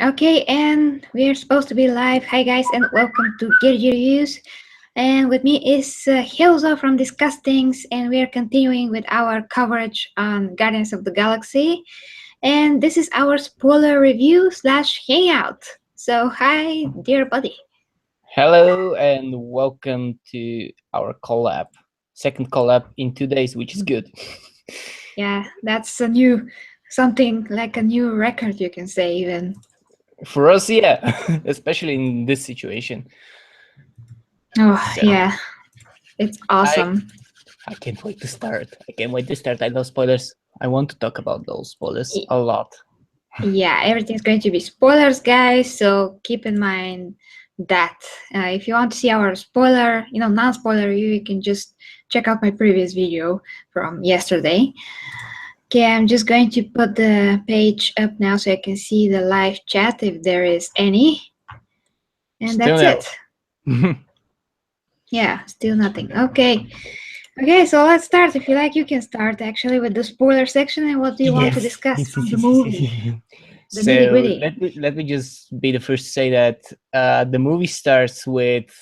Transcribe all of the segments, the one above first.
Okay, and we are supposed to be live. Hi, guys, and welcome to Get Your Use. And with me is Helzo from Disgustings, and we are continuing with our coverage on Guardians of the Galaxy. And this is our spoiler review slash hangout. So, hi, dear buddy. Hello and welcome to our collab. Second collab in 2 days, which is good. Yeah, that's a new something like a new record, you can say, even. For us, yeah, especially in this situation. Oh, So yeah, it's I awesome. I can't wait to start. I can't wait to start. I love spoilers. I want to talk about those spoilers a lot. Yeah, everything's going to be spoilers, guys. So keep in mind that if you want to see our spoiler, non-spoiler review, you can just check out my previous video from yesterday. Okay, I'm just going to put the page up now so I can see the live chat if there is any. And Still that's no. it. Yeah, still nothing. Okay. Okay, so let's start. If you like, you can start actually with the spoiler section. And what do you want to Yes. discuss Yes, from yes, the yes, yes, yes, movie? yes. The nitty So gritty. let me just be the first to say that the movie starts with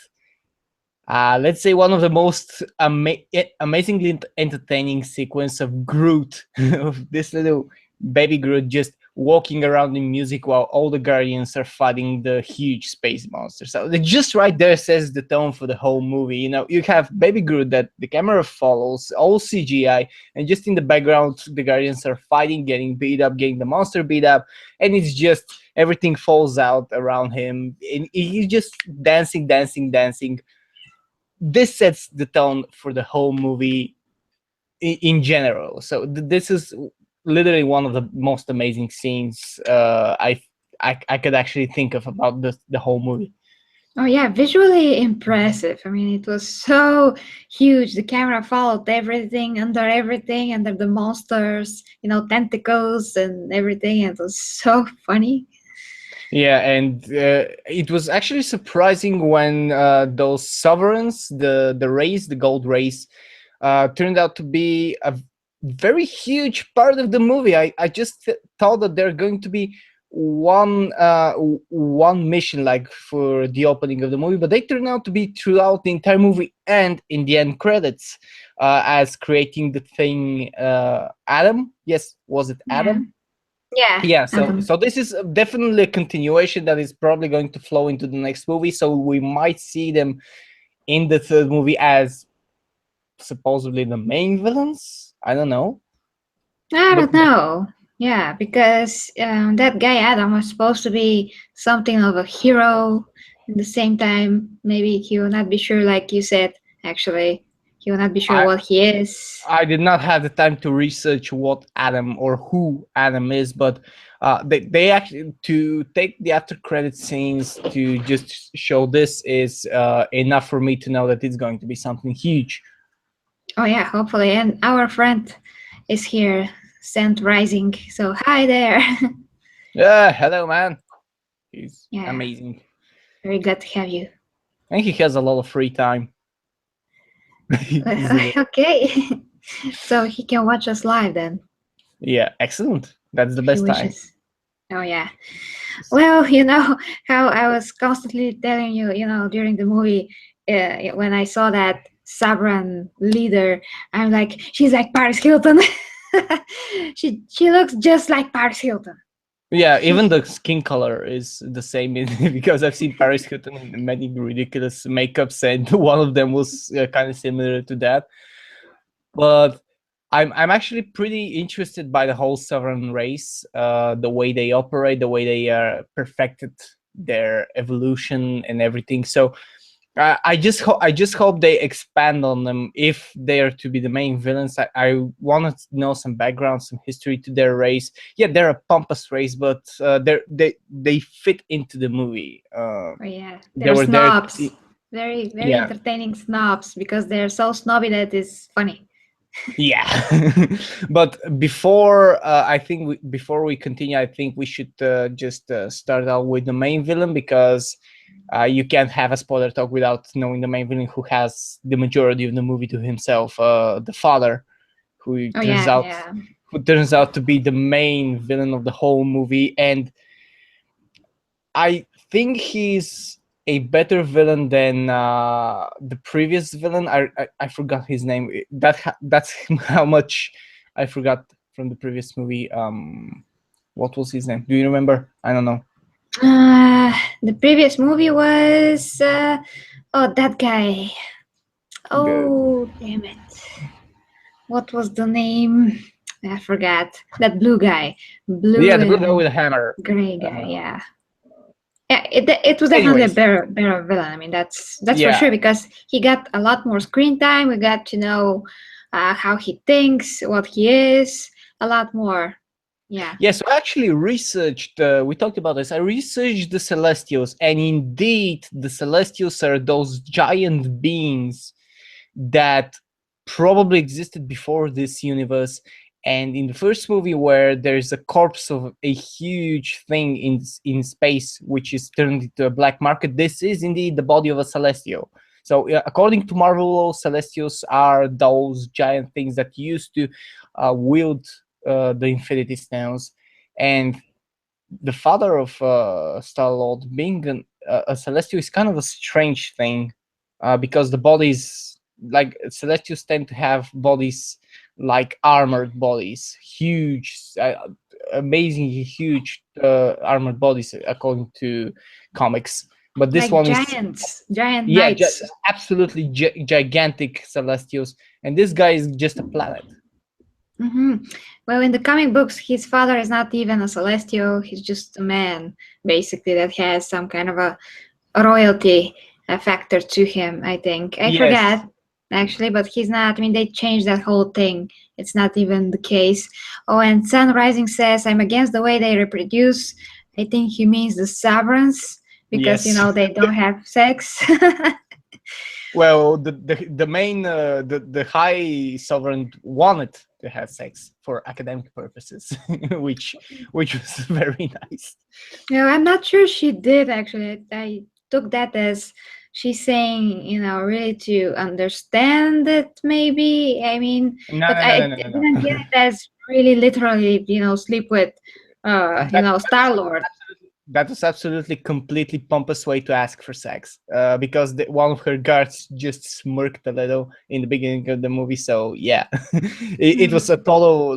let's say one of the most amazingly entertaining sequence of Groot, of this little baby Groot just walking around in music while all the Guardians are fighting the huge space monster. So just right there says the tone for the whole movie. You know, you have baby Groot that the camera follows, all CGI, and just in the background, the Guardians are fighting, getting beat up, getting the monster beat up, and it's just everything falls out around him, and he's just dancing, dancing, dancing. This sets the tone for the whole movie in general. So this is literally one of the most amazing scenes I could actually think of about the whole movie. Oh yeah, visually impressive. I mean, it was so huge. The camera followed everything, under the monsters, tentacles and everything. It was so funny. Yeah, and it was actually surprising when those sovereigns, the race, the gold race, turned out to be a very huge part of the movie. I just thought that they're going to be one mission like for the opening of the movie, but they turned out to be throughout the entire movie and in the end credits, as creating the thing Adam. Yes, was it Yeah, Adam? yeah, Yeah, so Adam. so this is definitely a continuation that is probably going to flow into the next movie, so we might see them in the third movie as supposedly the main villains. I don't know. I But don't know. Yeah, because that guy Adam was supposed to be something of a hero. At the same time, maybe he will not be sure, like you said. Actually, he will not be sure I what he is. I did not have the time to research what Adam or who Adam is, but they actually, to take the after credit scenes to just show this is enough for me to know that it's going to be something huge. Oh yeah, hopefully. And our friend is here, Sand Rising. So hi there. Yeah, hello man. He's Yeah, amazing. very glad to have you. And he has a lot of free time. Easily. Okay. So he can watch us live then, Yeah, excellent. That's the if he best time. wishes. Oh yeah. Well, you know how I was constantly telling you, during the movie, when I saw that Sabran leader, I'm like, she's like Paris Hilton. She looks just like Paris Hilton. Yeah, even the skin color is the same because I've seen Paris Hilton in many ridiculous makeups, and one of them was kind of similar to that. But I'm actually pretty interested by the whole sovereign race, the way they operate, the way they perfected their evolution and everything. So I just hope they expand on them if they are to be the main villains. I want to know some background, some history to their race. Yeah, they're a pompous race, but they fit into the movie. Oh yeah, They they're were there. snobs. Very very Yeah, entertaining snobs because they're so snobby that it's funny. yeah. But before I think before we continue, I think we should just start out with the main villain, because you can't have a spoiler talk without knowing the main villain, who has the majority of the movie to himself, the father, who Oh turns yeah, out yeah. to be the main villain of the whole movie. And I think he's a better villain than the previous villain. I forgot his name. That's how much I forgot from the previous movie. What was his name? Do you remember? I don't know. The previous movie was oh, that guy. The, Oh, damn it! What was the name? I forgot. That blue guy, yeah, blue the blue guy and with a hammer. gray guy. Uh, Yeah, yeah. It was definitely a anyways, better villain. I mean, that's for yeah. sure because he got a lot more screen time. We got to know how he thinks, what he is, a lot more. Yeah. Yes, I actually researched. We talked about this. I researched the Celestials, and indeed, the Celestials are those giant beings that probably existed before this universe. And in the first movie, where there's a corpse of a huge thing in space, which is turned into a black market, this is indeed the body of a Celestial. So, according to Marvel, Celestials are those giant things that used to wield the Infinity Stones, and the father of Star-Lord being a Celestial is kind of a strange thing, because the bodies, like Celestials, tend to have bodies like armored bodies, huge, amazingly huge armored bodies, according to comics. But this Like one is, giants, giant yeah, knights. absolutely gigantic Celestials, and this guy is just a planet. Well, in the comic books, his father is not even a celestial. He's just a man, basically, that has some kind of a royalty factor to him, I think. I Yes, forget, actually, but he's not. I mean, they changed that whole thing. It's not even the case. Oh, and Sun Rising says, I'm against the way they reproduce. I think he means the sovereigns because, yes. they don't have sex. Well, the main the high sovereign wanted to have sex for academic purposes, which was very nice. No, I'm not sure she did actually. I took that as she's saying, really to understand it, maybe. I mean, No, but no, no, I no, no, no, didn't get no. it as really literally, sleep with, That was Star-Lord. that was absolutely completely pompous way to ask for sex, because one of her guards just smirked a little in the beginning of the movie. So yeah, it was a Hmm. total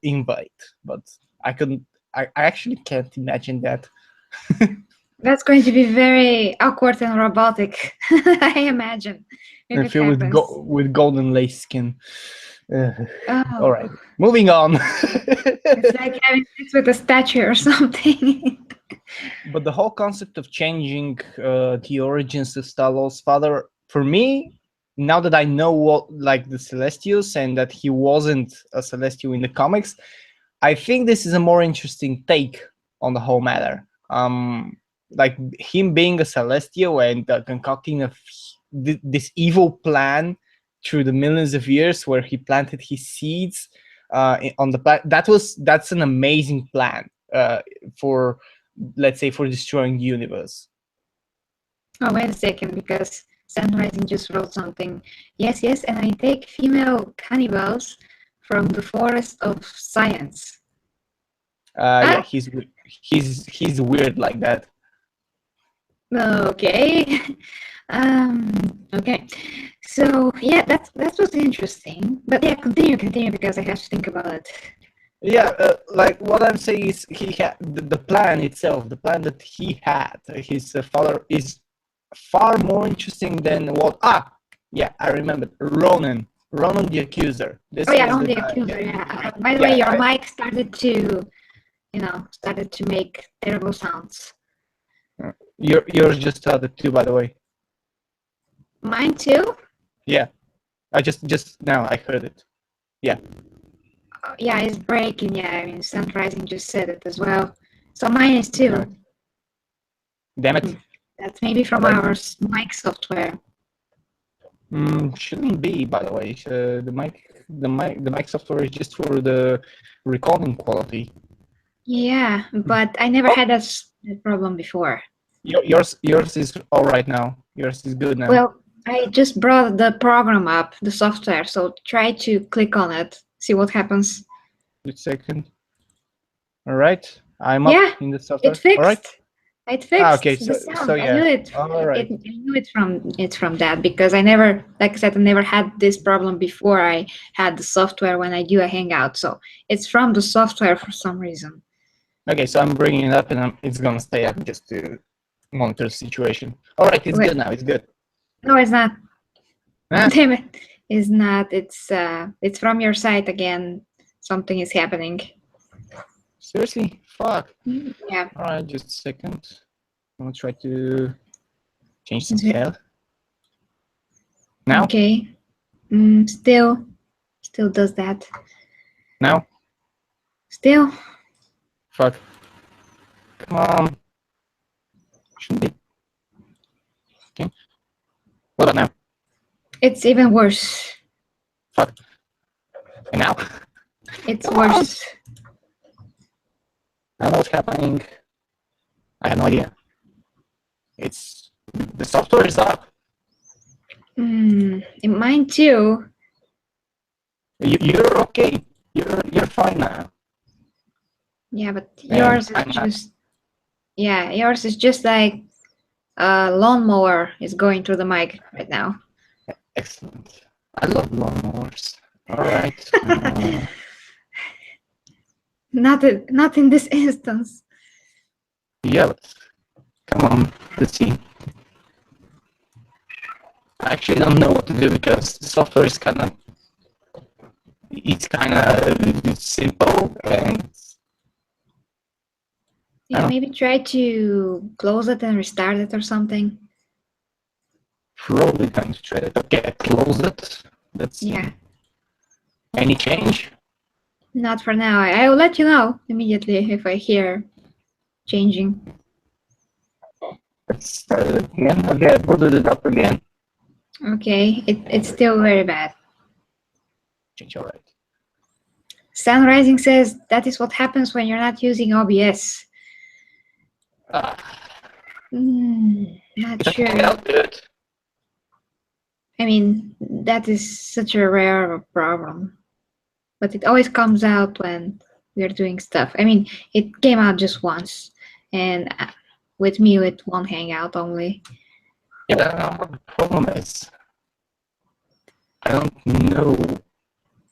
invite, but I couldn't. I actually can't imagine that. That's going to be very awkward and robotic, I imagine, if And it filled with happens. with golden lace skin. Uh, all Oh, right, moving on. it's like having sex with a statue or something. But the whole concept of changing the origins of Star-Lord's father, for me, now that I know what like the Celestials and that he wasn't a Celestial in the comics, I think this is a more interesting take on the whole matter. Like him being a Celestial and concocting this evil plan through the millions of years, where he planted his seeds on the planet. That's an amazing plan for, let's say, for destroying the universe. Oh, wait a second, because Sunrising just wrote something. Yes, yes, and I take female cannibals from the forest of science. Yeah, Ah, he's weird like that. okay. Okay. So yeah, that was interesting. But yeah, continue, because I have to think about it. Yeah, like what I'm saying is he had the plan itself, the plan that he had. His father is far more interesting than what. Ah, yeah, I remember Ronan the Accuser. Oh This yeah, was on the the guy. accuser. Yeah. By the way, Yeah, your mic started to make terrible sounds. yours just started too, by the way. Mine too. Yeah, I just now I heard it. Yeah. Yeah, it's breaking. Yeah, I mean, Sunrising just said it as well. So mine is too. Damn it. That's maybe from Like, our mic software. shouldn't be, by the way. The mic software is just for the recording quality. Yeah, but I never Oh, had that problem before. yours is all right now. Yours is good now. Well, I just brought the program up, the software, so try to click on it, see what happens. Wait a second. All right. I'm up Yeah, in the it software. All right. fixed. It Okay. fixed the So sound. I knew yeah. it. All right. I knew it's from that because I never, like I said, I never had this problem before I had the software when I do a Hangout. So it's from the software for some reason. Okay. So I'm bringing it up, and it's gonna stay up just to monitor the situation. All right. It's Wait, good now. It's good. no, it's not. Ah, Damn it, it's not. It's from your site again. Something is happening. seriously? Fuck. Yeah. All right. Just a second. I'm gonna try to change some health. Now. Okay. Still does that. Now. Still. Fuck. Come on. Shouldn't be. Okay. What about now? It's even worse. Fuck. And now? It's Come on. worse. I don't know what's happening. I have no idea. It's the software is up. In mine too. You're okay. You're fine now. Yeah, but yours is just yours is just like a lawnmower is going through the mic right now. Excellent. I love lawnmowers. All right. Not in this instance. Yeah, but come on. Let's see. I actually don't know what to do because the software is kind of simple and Yeah, maybe try to close it and restart it or something. probably going to try it. Okay, I close it. Let's see. Yeah. Any change? Not for now. I will let you know immediately if I hear changing. Let's start it again. Okay, I put it up again. Okay, it's still very bad. Change, all right. Sun Rising says that is what happens when you're not using OBS. Not sure. I mean, that is such a rare problem. But it always comes out when we're doing stuff. I mean, it came out just once. And with me, with one hangout only. Yeah, what the problem is, I don't know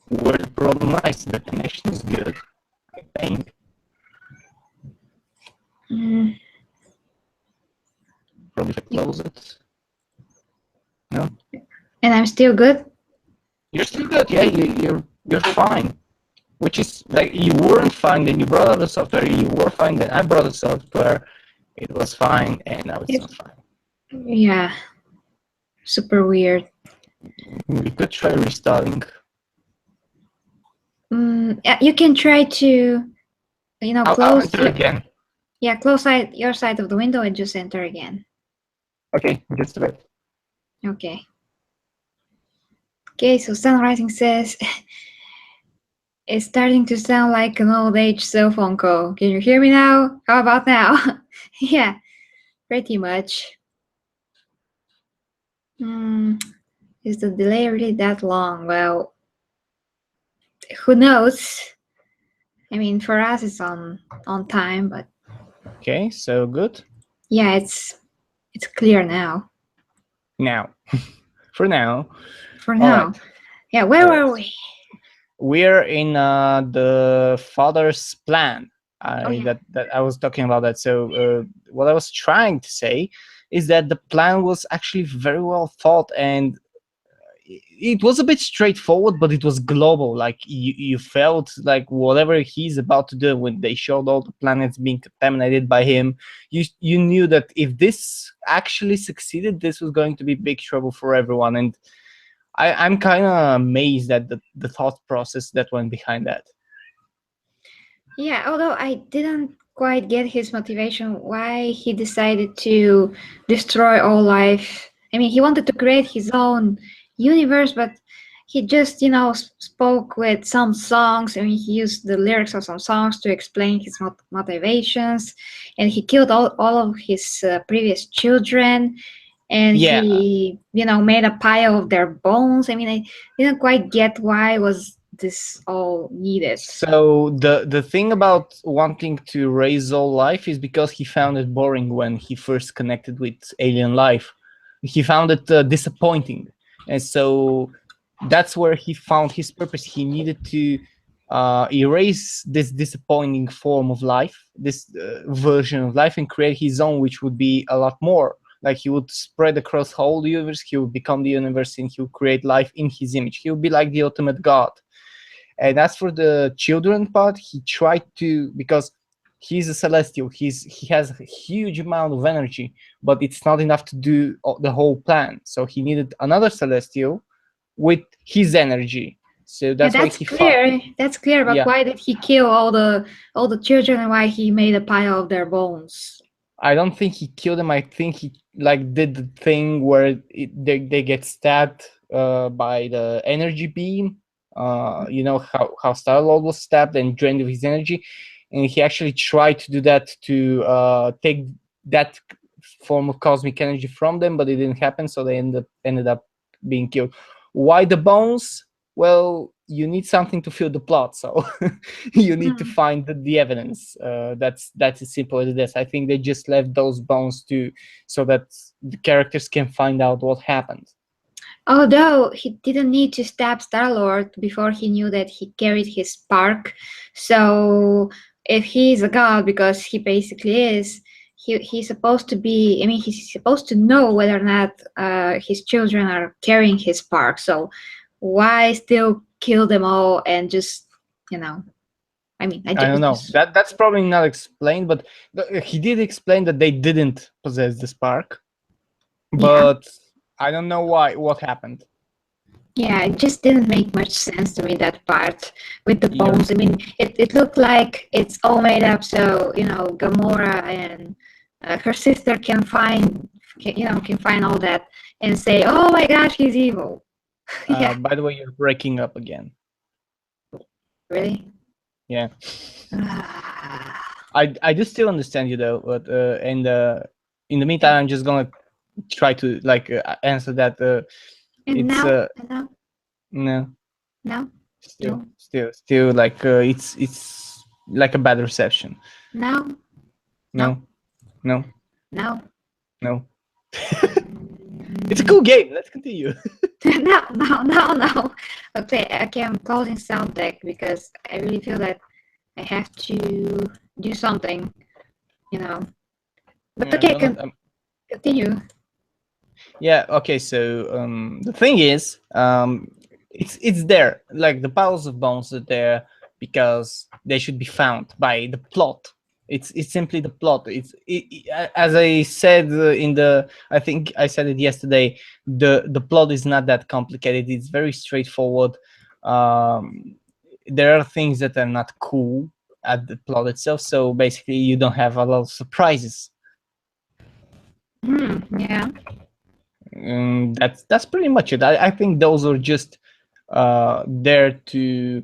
where the problem lies. The connection is good, I think. Probably if I close it. No? And I'm still good? You're still good, yeah, you're fine. Which is, like, you weren't fine, then you brought out the software, you were fine, then I brought the software, it was fine, and now it's not fine. Yeah. Super weird. We could try restarting. You can try to, I'll close enter again. Yeah, close your side of the window and just enter again. Okay, just a bit. Okay. Okay, so Sun Rising says it's starting to sound like an old age cell phone call. Can you hear me now? How about now? Yeah, pretty much. Is the delay really that long? Well, who knows? I mean, for us it's on time, but Okay, so good. yeah, it's clear now. Now, for now. For now. Right. Yeah, where were we? We're in the father's plan. That I was talking about that. So what I was trying to say is that the plan was actually very well thought, and it was a bit straightforward, but it was global. Like you felt like whatever he's about to do, when they showed all the planets being contaminated by him, you knew that if this actually succeeded, this was going to be big trouble for everyone. And I'm kind of amazed at the thought process that went behind that. Yeah, although I didn't quite get his motivation, why he decided to destroy all life. I mean, he wanted to create his own universe, but he just, spoke with some songs. I mean, he used the lyrics of some songs to explain his motivations, and he killed all of his previous children. And he, made a pile of their bones. I mean, I didn't quite get why was this all needed? So the thing about wanting to raise all life is because he found it boring when he first connected with alien life. He found it disappointing, and so that's where he found his purpose. He needed to erase this disappointing form of life, this version of life, and create his own, which would be a lot more. Like he would spread across whole universe. He would become the universe, and he would create life in his image. He would be like the ultimate god. And as for the children part, he tried to, because he's a celestial, he has a huge amount of energy, but it's not enough to do the whole plan. So he needed another celestial with his energy. So that's why he clear. That's clear. But yeah. why did he kill all the children, and why he made a pile of their bones? I don't think he killed them. I think he like did the thing where they get stabbed by the energy beam. You know how Star-Lord was stabbed and drained of his energy, and he actually tried to do that to take that form of cosmic energy from them, but it didn't happen. So they ended up being killed. Why the bones? Well, you need something to fill the plot, so you need to find the evidence. That's as simple as this. I think they just left those bones so that the characters can find out what happened. Although he didn't need to stab Star-Lord before he knew that he carried his spark. So if he's a god, because he basically is, he's supposed to be, I mean, he's supposed to know whether or not his children are carrying his spark. So why still kill them all and just, you know, I mean, I don't know. That's probably not explained, but he did explain that they didn't possess the spark. But I don't know what happened. Yeah, it just didn't make much sense to me, that part with the bones. I mean, it looked like it's all made up, so you know, Gamora and her sister can find all that and say, "Oh my gosh, he's evil." Yeah. By the way, you're breaking up again. Really? Yeah. I do still understand you though, but in the meantime, I'm just gonna try to answer that. No. Still like it's like a bad reception. No. It's a cool game. Let's continue. No. Okay, I'm closing sound deck because I really feel that I have to do something, you know. But okay, continue. Yeah. Okay. So the thing is, it's there. Like the piles of bones are there because they should be found by the plot. It's simply the plot. As I said I think I said it yesterday. The plot is not that complicated. It's very straightforward. There are things that are not cool at the plot itself. So basically, you don't have a lot of surprises. Yeah. That's pretty much it. I think those are just there to.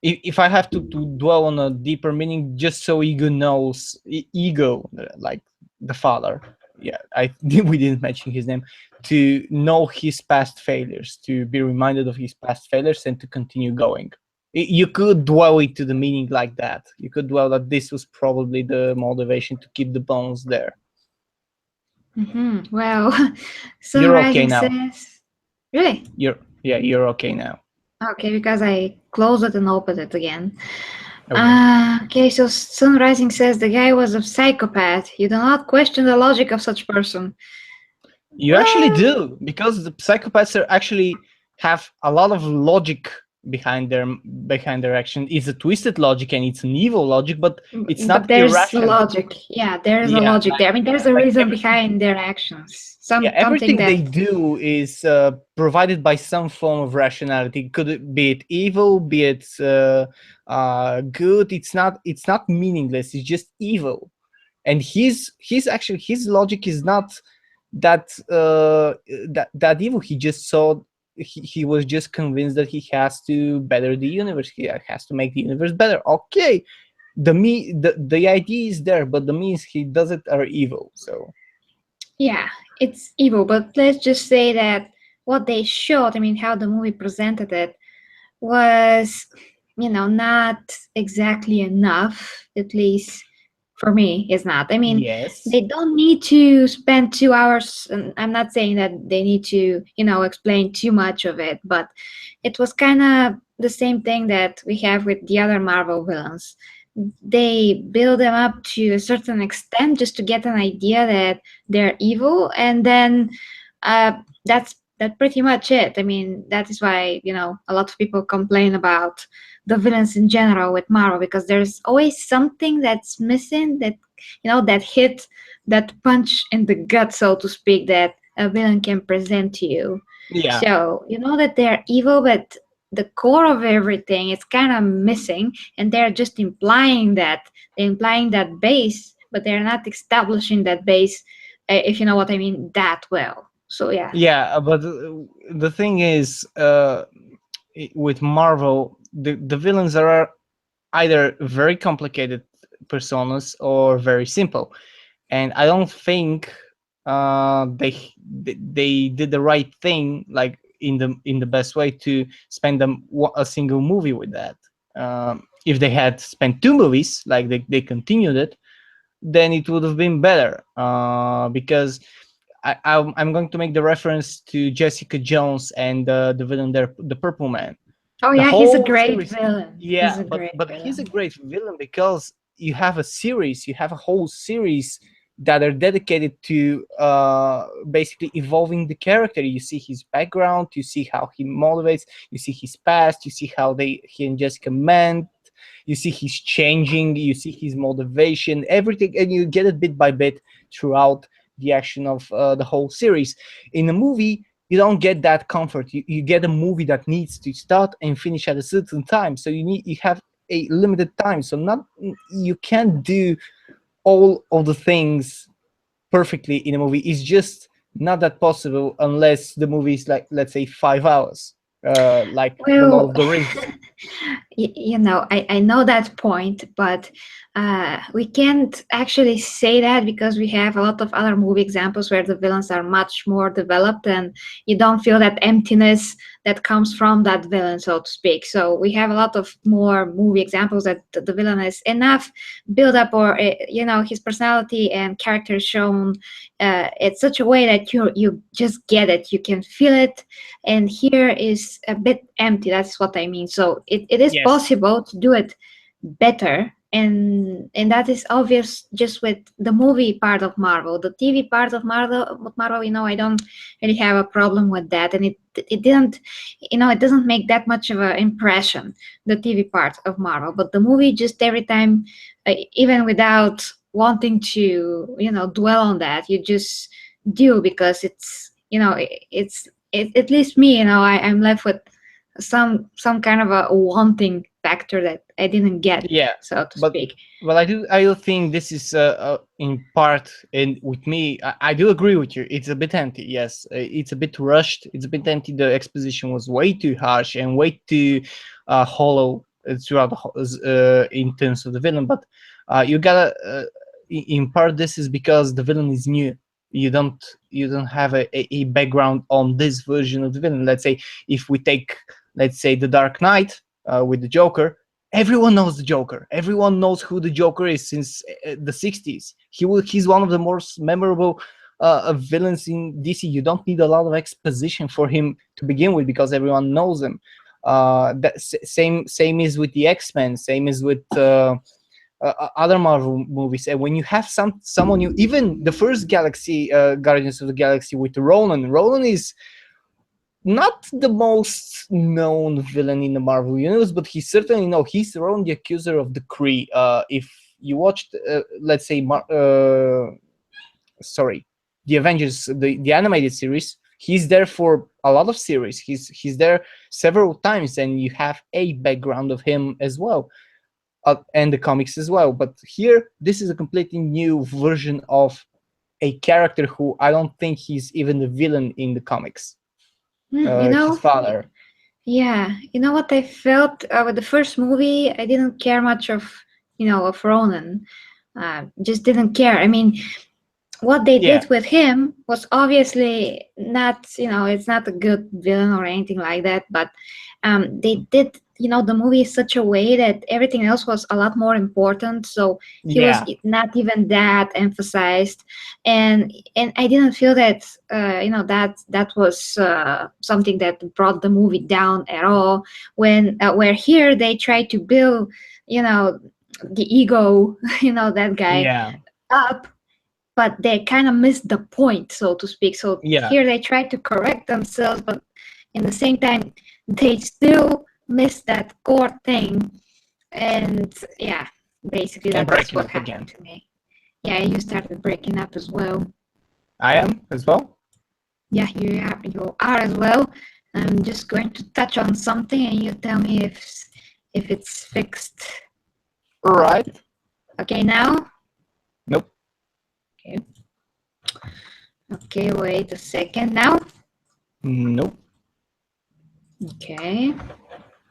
If I have to dwell on a deeper meaning, just so Ego knows, Ego, like the father, yeah, we didn't mention his name, to know his past failures, to be reminded of his past failures, and to continue going. You could dwell it to the meaning like that. You could dwell that this was probably the motivation to keep the bones there. Well, you're okay now. Says, really? You're okay now. Okay, because I closed it and opened it again. Okay, so Sunrising says the guy was a psychopath. You do not question the logic of such person. You actually do, because the psychopaths actually have a lot of logic behind their action. It's a twisted logic and it's an evil logic, but it's not irrational. There's logic. Yeah, there's a logic there. I mean, there's a reason behind their actions. Everything they do is provided by some form of rationality. Could it be it evil, be it good? It's not meaningless. It's just evil, and his logic is not that evil. He just saw. He was just convinced that he has to better the universe. He has to make the universe better. Okay, the idea is there, but the means he does it are evil. So yeah, it's evil. But let's just say that what they showed, I mean, how the movie presented it, was, not exactly enough, at least for me, is not. I mean, Yes. they don't need to spend 2 hours. And I'm not saying that they need to, explain too much of it, but it was kind of the same thing that we have with the other Marvel villains. They build them up to a certain extent just to get an idea that they're evil, and then that's pretty much it. I mean, that is why a lot of people complain about the villains in general with Marvel, because there's always something that's missing, that that hit, that punch in the gut, so to speak, that a villain can present to you. Yeah. So you know that they're evil, but the core of everything is kind of missing, and they're just implying that. They're implying that base, but they're not establishing that base, if you know what I mean, that well. So yeah. Yeah, but the thing is, with Marvel, the villains are either very complicated personas or very simple, and I don't think they did the right thing, like in the best way to spend a single movie with that. If they had spent two movies, like they continued it, then it would have been better. Because I'm going to make the reference to Jessica Jones and the villain there, the Purple Man. Oh The yeah, he's a whole great series, villain. yeah, He's a great but he's a villain. great villain because you have a series, you have a whole series that are dedicated to basically evolving the character. You see his background, you see how he motivates, you see his past, you see how he and Jessica met, you see he's changing, you see his motivation, everything, and you get it bit by bit throughout the action of the whole series. In a movie, you don't get that comfort. You get a movie that needs to start and finish at a certain time, so you have a limited time, so not you can't do all of the things perfectly in a movie. It's just not that possible unless the movie is, like, let's say 5 hours, like the Lord Well, of the Rings. I know that point, but we can't actually say that, because we have a lot of other movie examples where the villains are much more developed, and you don't feel that emptiness that comes from that villain, so to speak. So we have a lot of more movie examples that the villain is enough build up, or his personality and character shown in such a way that you just get it, you can feel it. And here is a bit empty. That's what I mean. So it is Yes. possible to do it better, and that is obvious just with the movie part of Marvel. The TV part of Marvel, I don't really have a problem with that, and it didn't, it doesn't make that much of an impression, the TV part of Marvel. But the movie, just every time, even without wanting to, dwell on that, you just do, because at least me, I'm left with some kind of a wanting factor that I didn't get, Yeah, so to but speak. I do think this is in part, and with me, I do agree with you. It's a bit empty. Yes, it's a bit rushed. It's a bit empty. The exposition was way too harsh and way too hollow throughout in terms of the villain. But you gotta in part, this is because the villain is new. You don't have a background on this version of the villain. Let's say if we take, let's say, the Dark Knight with the Joker. Everyone knows the Joker. Everyone knows who the Joker is since the 60s. He's one of the most memorable villains in DC. You don't need a lot of exposition for him to begin with because everyone knows him. Same is with the X-Men. Same is with other Marvel movies. And when you have someone new, even the first Guardians of the Galaxy with Ronan is not the most known villain in the Marvel universe, but he's certainly he's around the accuser of the Kree. If you watched, let's say, sorry, the Avengers, the animated series, he's there for a lot of series. He's there several times, and you have a background of him as well, and the comics as well. But here, this is a completely new version of a character who I don't think he's even the villain in the comics. Hmm, His father. yeah, what I felt with the first movie, I didn't care much of Ronan. Just didn't care. I mean, what they Yeah, did with him was obviously not, it's not a good villain or anything like that, but they did, the movie in such a way that everything else was a lot more important. So he was yeah, not even that emphasized, and I didn't feel that, that was something that brought the movie down at all. When where here they tried to build, the ego, that guy yeah, up, but they kind of missed the point, so to speak. So yeah. here they tried to correct themselves, but in the same time, they still missed that core thing. And yeah, basically And that's breaking what up happened again. to me. Yeah, you started breaking up as well. I am as well. Yeah, you are as well. I'm just going to touch on something, and you tell me if it's fixed. Right. Okay, now. Nope. Okay. Okay, wait a second now. Nope. Okay.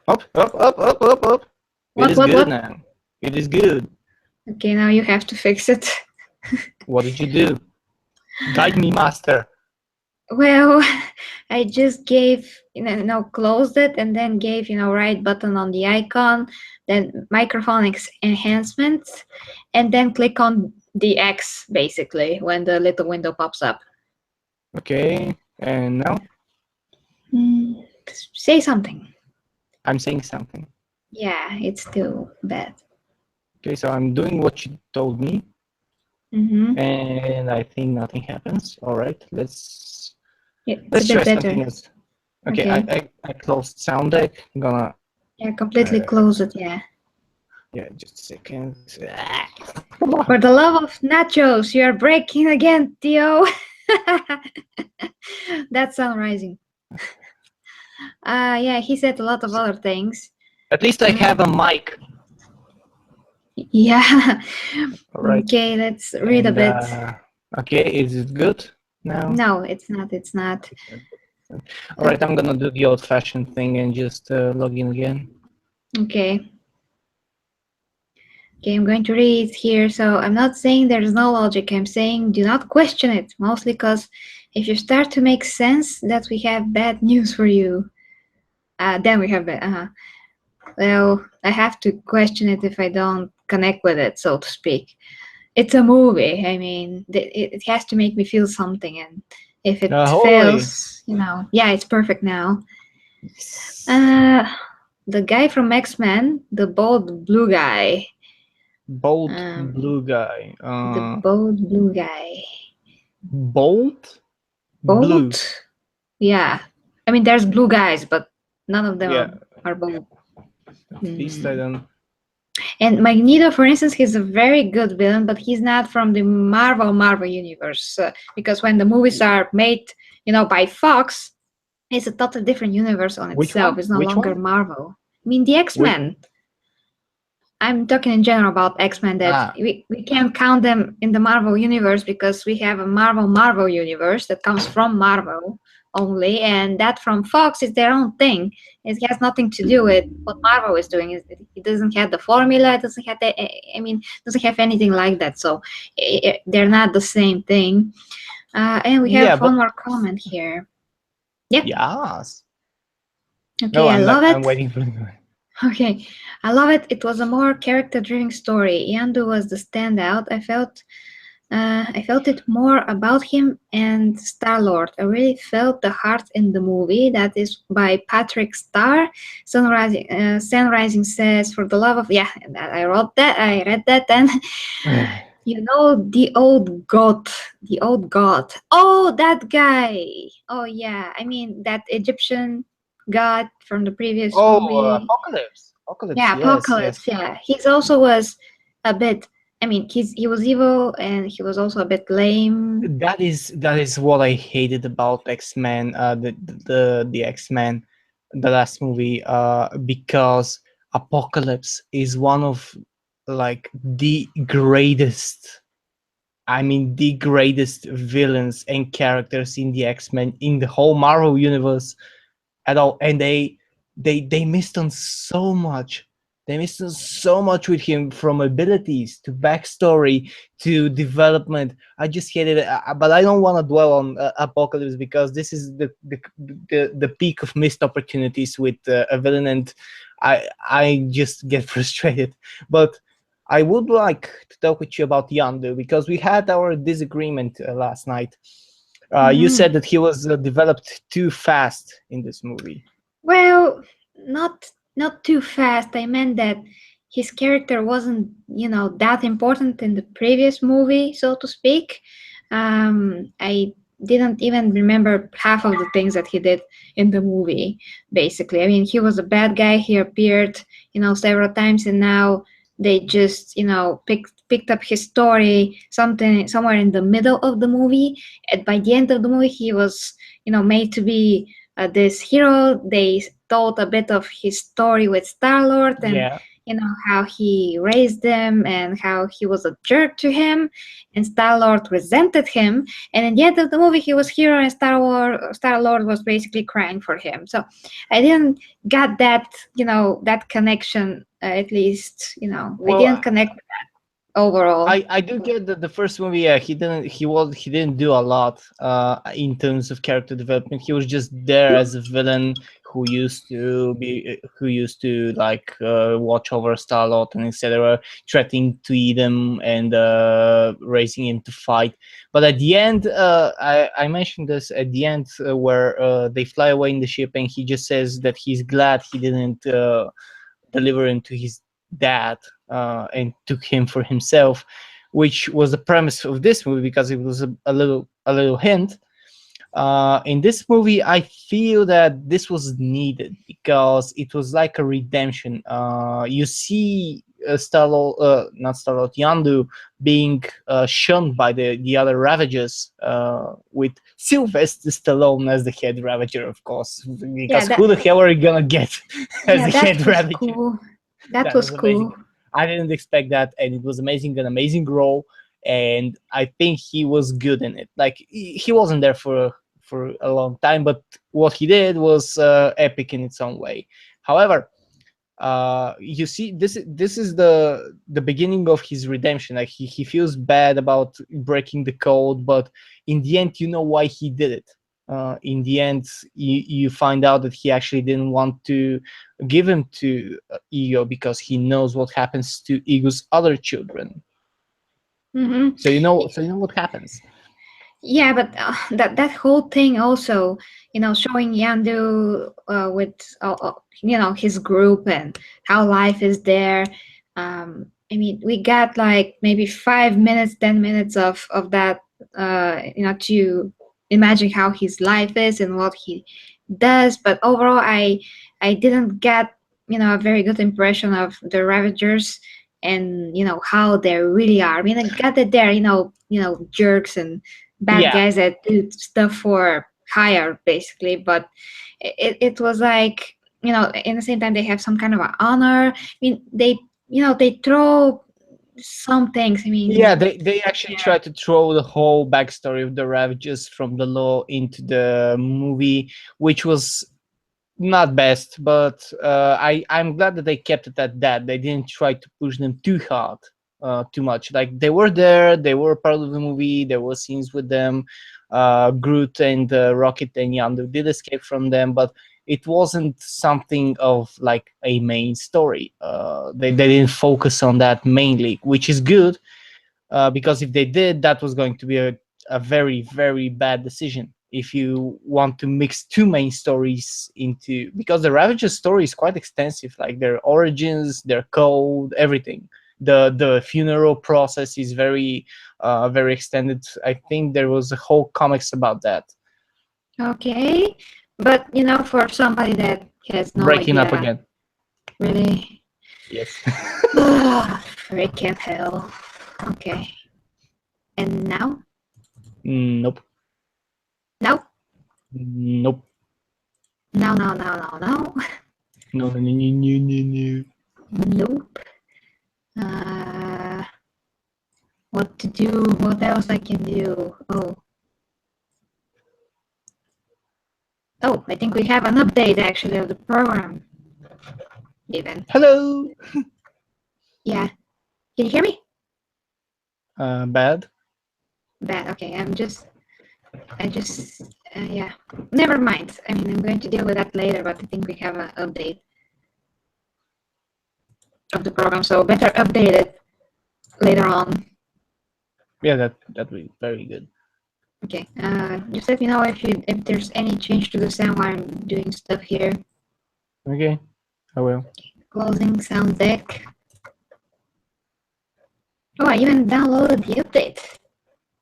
Up, up, up, up, up, up. It What? is What? good What? now. It is good. Okay, now you have to fix it. What did you do? Guide me, master. Well, I just gave, closed it and then gave, right button on the icon, then microphone enhancement, and then click on the X basically when the little window pops up. Okay. And now Mm, say something. I'm saying something. Yeah, it's still bad. Okay, so I'm doing what you told me, Mm-hmm. and I think nothing happens. All right, Yeah, it's a let's try bit something better. else. Okay, Okay. I closed sound deck. I'm gonna Yeah, completely close it. Yeah. yeah, just a second. For the love of nachos, you're breaking again, Theo. That's sunrising. Yeah, he said a lot of other things. At least I have a mic. Yeah. All right, Okay, let's read a and bit. okay, is it good now? No, it's not. It's not. All right, I'm gonna do the old-fashioned thing and just log in again. Okay. Okay, I'm going to read here. So I'm not saying there's no logic. I'm saying do not question it, mostly because if you start to make sense, that we have bad news for you. Then we have bad. Well, I have to question it if I don't connect with it, so to speak. It's a movie. I mean, it has to make me feel something, and if it Ahoy! fails, yeah, it's perfect now. The guy from X-Men, the bald blue guy. Bold Um, blue guy. the bald blue guy. Bold blue. Bald? Yeah. I mean, there's blue guys, but none of them Yeah, are bald. at least I don't. And Magneto, for instance, he's a very good villain, but he's not from the Marvel universe. Because when the movies are made, by Fox, it's a totally different universe on Which itself. one? It's no Which longer one? Marvel. I mean, the Which? X-Men. I'm talking in general about X-Men, that Ah, we can't count them in the Marvel universe because we have a Marvel universe that comes from Marvel only, and that from Fox is their own thing. It has nothing to do with what Marvel is doing. It doesn't have the formula. It doesn't have doesn't have anything like that. So they're not the same thing. And we yeah, have but one more comment here. Yep. yes. No, Okay, I I'm love I'm it. waiting for the. Okay, I love it. It was a more character-driven story. Yandu was the standout. I felt it more about him and Star-Lord. I really felt the heart in the movie. That is by Patrick Starr. Sunrising says, "For the love of yeah." I wrote that. I read that, and the old god, the old god. Oh, that guy. Oh yeah. I mean that Egyptian god from the previous Oh, movie. Apocalypse. Apocalypse. Yeah, Yes, Apocalypse. yes. Yeah, he's also was a bit. I mean, he was evil and he was also a bit lame. That is what I hated about X-Men. The X-Men, the last movie. Because Apocalypse is one of like the greatest. I mean, the greatest villains and characters in the X-Men in the whole Marvel universe at all, and they missed on so much. They missed so much with him, from abilities to backstory to development. I just hated it, but I don't want to dwell on Apocalypse, because this is the peak of missed opportunities with a villain, and I just get frustrated. But I would like to talk with you about Yandu, because we had our disagreement last night. You Hmm. said that he was developed too fast in this movie. Well, not too fast. I meant that his character wasn't, that important in the previous movie, so to speak. I didn't even remember half of the things that he did in the movie, basically. I mean, he was a bad guy. He appeared, several times, and now they just, picked up his story something somewhere in the middle of the movie. And by the end of the movie, he was, made to be this hero. They told a bit of his story with Star Lord, and Yeah. how he raised him and how he was a jerk to him, and Star Lord resented him. And in the end of the movie, he was hero, and Star Lord was basically crying for him. So I didn't get that, that connection. At least, I didn't Well, connect with that overall. I do get that the first movie, yeah, he didn't do a lot in terms of character development. He was just there as a villain who used to like watch over Star-Lord and etc., threatening to eat him and raising him to fight. But at the end, I mentioned this at the end, where they fly away in the ship, and he just says that he's glad he didn't deliver him to his dad, and took him for himself, which was the premise of this movie, because it was a little hint. In this movie, I feel that this was needed, because it was like a redemption. You see not Starlord, Yandu being shunned by the other Ravagers, with Sylvester Stallone as the head Ravager, of course, Yeah, because who the hell are you gonna get as yeah, the that head was Ravager? cool. That That was was amazing. cool. I didn't expect that, and it was amazing, an amazing role, and I think he was good in it. Like, he wasn't there for a long time, but what he did was epic in its own way. However, you see, this is the beginning of his redemption. Like, he feels bad about breaking the code, but in the end, you know why he did it. In the end, you find out that he actually didn't want to give him to Ego, because he knows what happens to Ego's other children. Hmm. So you know what happens. Yeah, but that whole thing also, showing Yandu with his group and how life is there. I mean, we got like maybe 5 minutes, 10 minutes of that, to imagine how his life is and what he does. But overall, I didn't get a very good impression of the Ravagers and how they really are. I mean, I got that they're jerks and bad Yeah, guys that do stuff for hire basically, but it was like, in the same time they have some kind of an honor. I mean, they throw some things. I yeah, mean, they actually yeah. try to throw the whole backstory of the Ravages from the law into the movie, which was not best, but I'm glad that they kept it at that. They didn't try to push them too hard, too much. Like, they were there, they were part of the movie. There were scenes with them. Groot and Rocket and Yondu did escape from them, but it wasn't something of like a main story. They didn't focus on that mainly, which is good, because if they did, that was going to be a very, very bad decision. If you want to mix two main stories into, because the Ravager's story is quite extensive, like their origins, their code, everything. The funeral process is very, very extended. I think there was a whole comics about that. Okay, but for somebody that has no Breaking up idea, again. really. Yes. Freaking hell. Okay, and now, Nope. no, Nope. no, no, no, no, no. No, no, no, no, no, no, no. Nope. uh what to do, what else I can do. Oh, I think we have an update actually of the program. even. Hello. Yeah. Can you hear me? Bad. Bad. Okay. Yeah. Never mind. I mean, I'm going to deal with that later, but I think we have an update of the program, so better update it later on. Yeah, that would be very good. Okay. Just let me know if there's any change to the sound while I'm doing stuff here. Okay, I will. Closing sound deck. Oh, I even downloaded the update,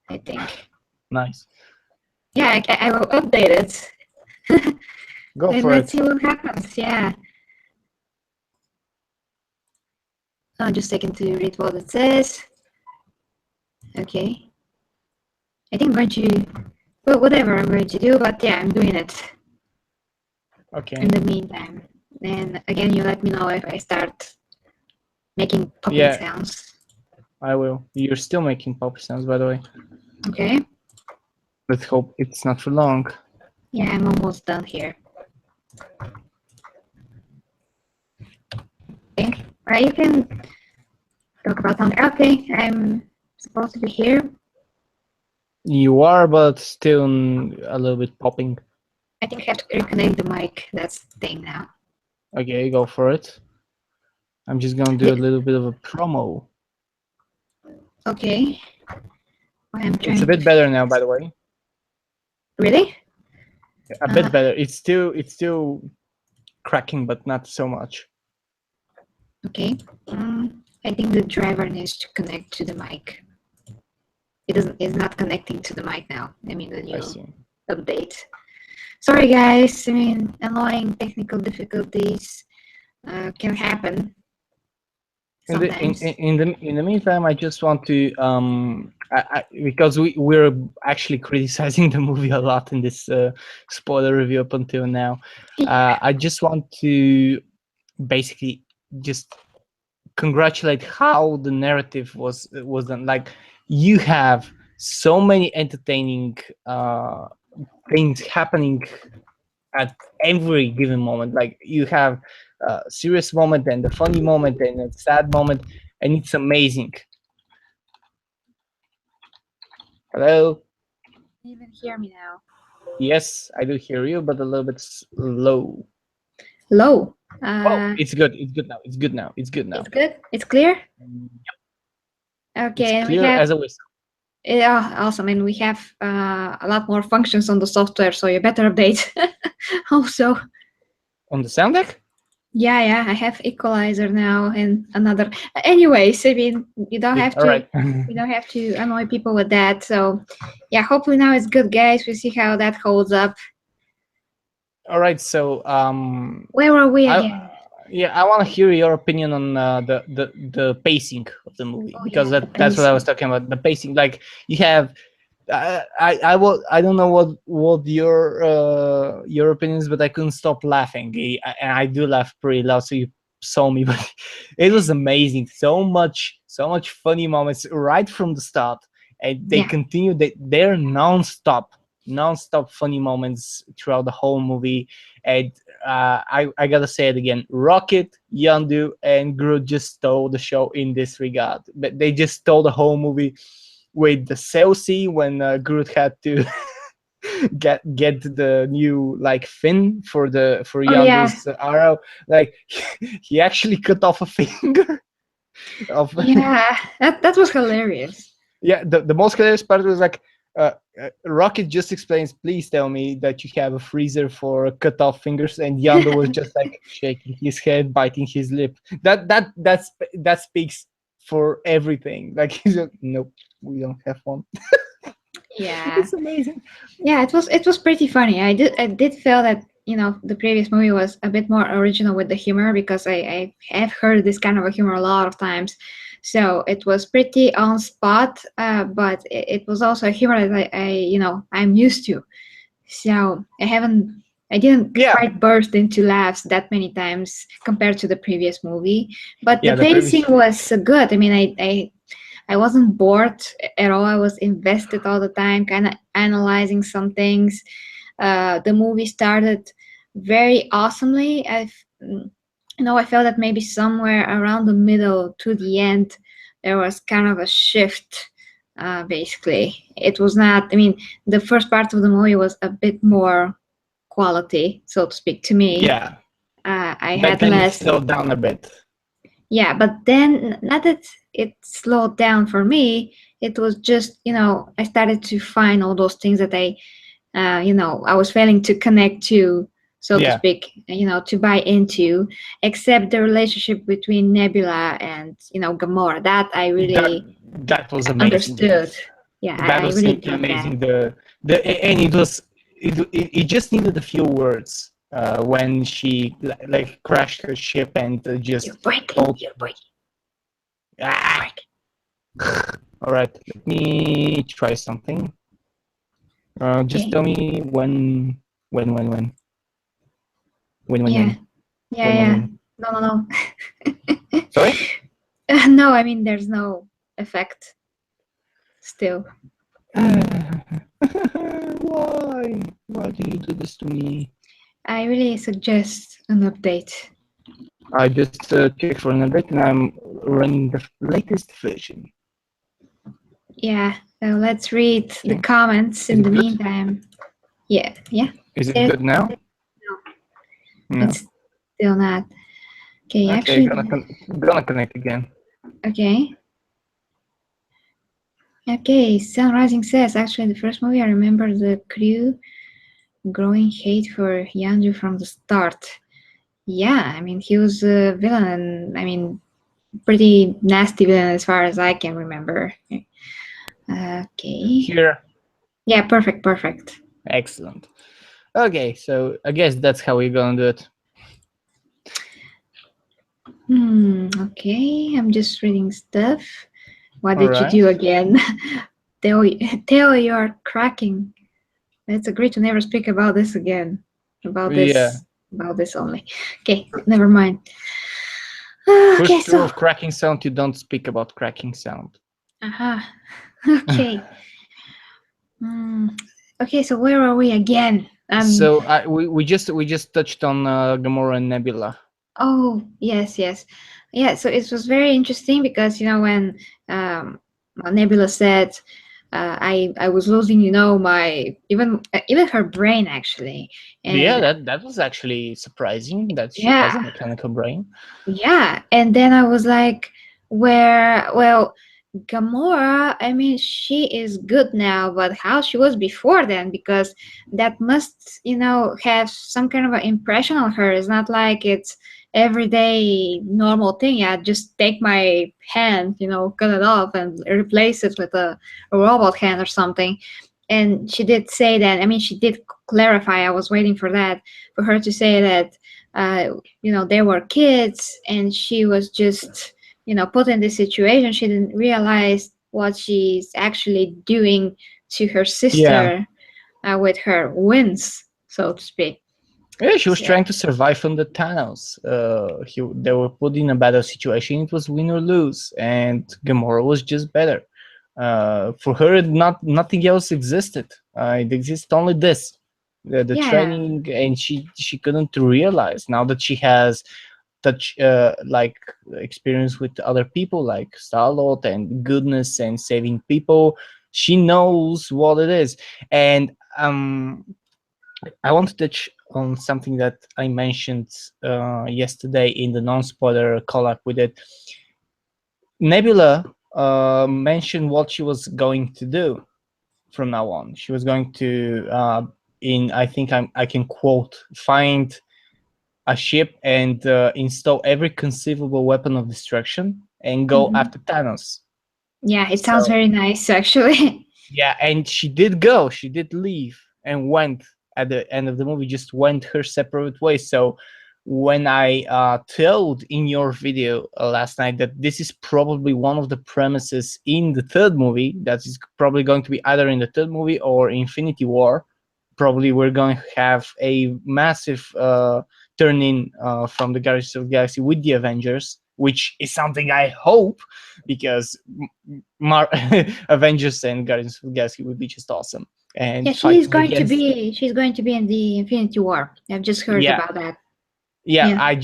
I think. Nice. Yeah, I will update it. Go And for let's it. see what happens. Yeah. Just a second to read what it says. Okay. I think I'm going to, well, whatever I'm going to do, but yeah, I'm doing it Okay. in the meantime. And again, you let me know if I start making popping Yeah, sounds. I will. You're still making poppy sounds, by the way. Okay. Let's hope it's not for long. Yeah, I'm almost done here. Okay. Alright, you can talk about something. Okay, I'm supposed to be here. You are, but still a little bit popping. I think I have to reconnect the mic. That's the thing now. Okay, go for it. I'm just gonna do a little bit of a promo. Okay. I'm trying It's a bit better now, by the way. Really? A bit better. It's still cracking, but not so much. Okay. I think the driver needs to connect to the mic. It's not connecting to the mic now. I mean the I new see. update. Sorry guys, I mean annoying technical difficulties can happen sometimes. In the meantime, I just want to because we're actually criticizing the movie a lot in this spoiler review up until now. I just want to basically just congratulate how the narrative was done. Like, you have so many entertaining things happening at every given moment. Like, you have a serious moment and a funny moment and a sad moment, and it's amazing. Hello. You even hear me now? Yes, I do hear you, but a little bit low. Low. Oh, it's good. It's good now. It's good now. It's good now. It's good. It's clear. It's Okay, and we clear have as a whistle. yeah, awesome, and we have a lot more functions on the software, so you better update. Also, On the sound deck? yeah, I have equalizer now and another. Anyways, I mean, you don't Yeah, have all to. right. You don't have to annoy people with that. So, yeah, hopefully now it's good, guys. We'll see how that holds up. All right. So, Where were we again? I want to hear your opinion on the pacing of the movie, Oh because yeah, the that's what I was pacing. talking about. The pacing, like, you have. I don't know what your opinions, but I couldn't stop laughing. And I do laugh pretty loud, so you saw me, but it was amazing. So much funny moments right from the start, and they Yeah, continue. They're non-stop funny moments throughout the whole movie. And I gotta say it again: Rocket, Yandu, and Groot just stole the show in this regard. But they just stole the whole movie with the cell scene when Groot had to get the new, like, fin for oh yeah, Yandu's arrow. Like, he actually cut off a finger of yeah. That was hilarious. yeah. The most hilarious part was, like, Rocket just explains, "Please tell me that you have a freezer for cut off fingers," and Yondu was just like shaking his head, biting his lip. That speaks for everything. Like, he's like, "Nope, we don't have one." Yeah, It's amazing. yeah. It was pretty funny. I did feel that the previous movie was a bit more original with the humor because I have heard this kind of a humor a lot of times. So it was pretty on spot, but it was also a humor that I'm used to. So I didn't Yeah, quite burst into laughs that many times compared to the previous movie. But the yeah. The pacing previous, was good. I mean, I wasn't bored at all. I was invested all the time, kind of analyzing some things. The movie started very awesomely. I felt that maybe somewhere around the middle to the end, there was kind of a shift. Basically, it was not. I mean, the first part of the movie was a bit more quality, so to speak, to me. Yeah. I But had then it less. slowed down a bit. Yeah, but then not that it slowed down for me. It was just, I started to find all those things that I was failing to connect to, so to Yeah. speak, to buy into, except the relationship between Nebula and, Gamora. That I That really that was amazing. understood. Yeah, That I was really simply got that. amazing. And it just needed a few words when she like crashed her ship and You're just breaking. told. You're breaking. Ah! Break. All right, let me try something. Just Okay. tell me when when when Yeah. when Yeah. when when Yeah. when. No. No. Sorry. No. No. I mean, there's no effect still. Why? Why do you do this to me? I really suggest an update. I just checked for an update and I'm running the latest version. Yeah. So let's read the Okay. comments Is in it the good? meantime. Yeah. Yeah. Is it good now? No, No. it's still not. Okay. Okay, Actually, gonna connect again. okay. Okay. Sun Rising says actually the first movie I remember the crew growing hate for Yanju from the start. Yeah. I mean, he was a villain, and I mean, pretty nasty villain as far as I can remember. Okay. Here. Yeah. Perfect. Perfect. Excellent. Okay, so I guess that's how we're gonna do it. Okay. I'm just reading stuff. What All did you right. do again? Theo, you are cracking. Let's agree to never speak about this again. About Yeah. this. About this only. Okay. Never mind. Okay. First rule So. of cracking sound: you don't speak about cracking sound. Aha. Okay. Mm, okay. So where are we again? So we just touched on Gamora and Nebula. Oh, yes, yes. Yeah, so it was very interesting because, when Nebula said, I was losing, my even her brain actually. Yeah, And that was actually surprising that she has a yeah, mechanical brain. yeah. And then I was like, well, Gamora, I mean, she is good now, but how she was before then, because that must, have some kind of an impression on her. It's not like it's everyday normal thing. Yeah, just take my hand, cut it off and replace it with a robot hand or something. And she did say that, I mean, she did clarify, I was waiting for that, for her to say that, they were kids and she was just put in this situation. She didn't realize what she's actually doing to her Yeah. sister, with her wins, so to speak. Yeah, she was So, trying to survive from the Thanos. They were put in a better situation. It was win or lose, and Gamora was just better. For her, nothing else existed. It exists only this, the yeah, training, and she couldn't realize now that she has touch like experience with other people like Star-Lord and goodness and saving people. She knows what it is, and I want to touch on something that I mentioned yesterday in the non-spoiler collab with it. Nebula mentioned what she was going to do from now on. She was going to, I think I can quote, find a ship and install every conceivable weapon of destruction and go hmm, after Thanos. yeah, it sounds So very nice actually. yeah, and she did go. She did leave and went at the end of the movie, just went her separate ways. So when I told in your video last night that this is probably one of the premises in the third movie, that is probably going to be either in the third movie or Infinity War, probably we're going to have a massive turn in from the Guardians of the Galaxy with the Avengers, which is something I hope, because Avengers and Guardians of the Galaxy would be just awesome. Yeah, And fighting against, she's going to be in the Infinity War. I've just heard yeah, about that. Yeah, Yeah. I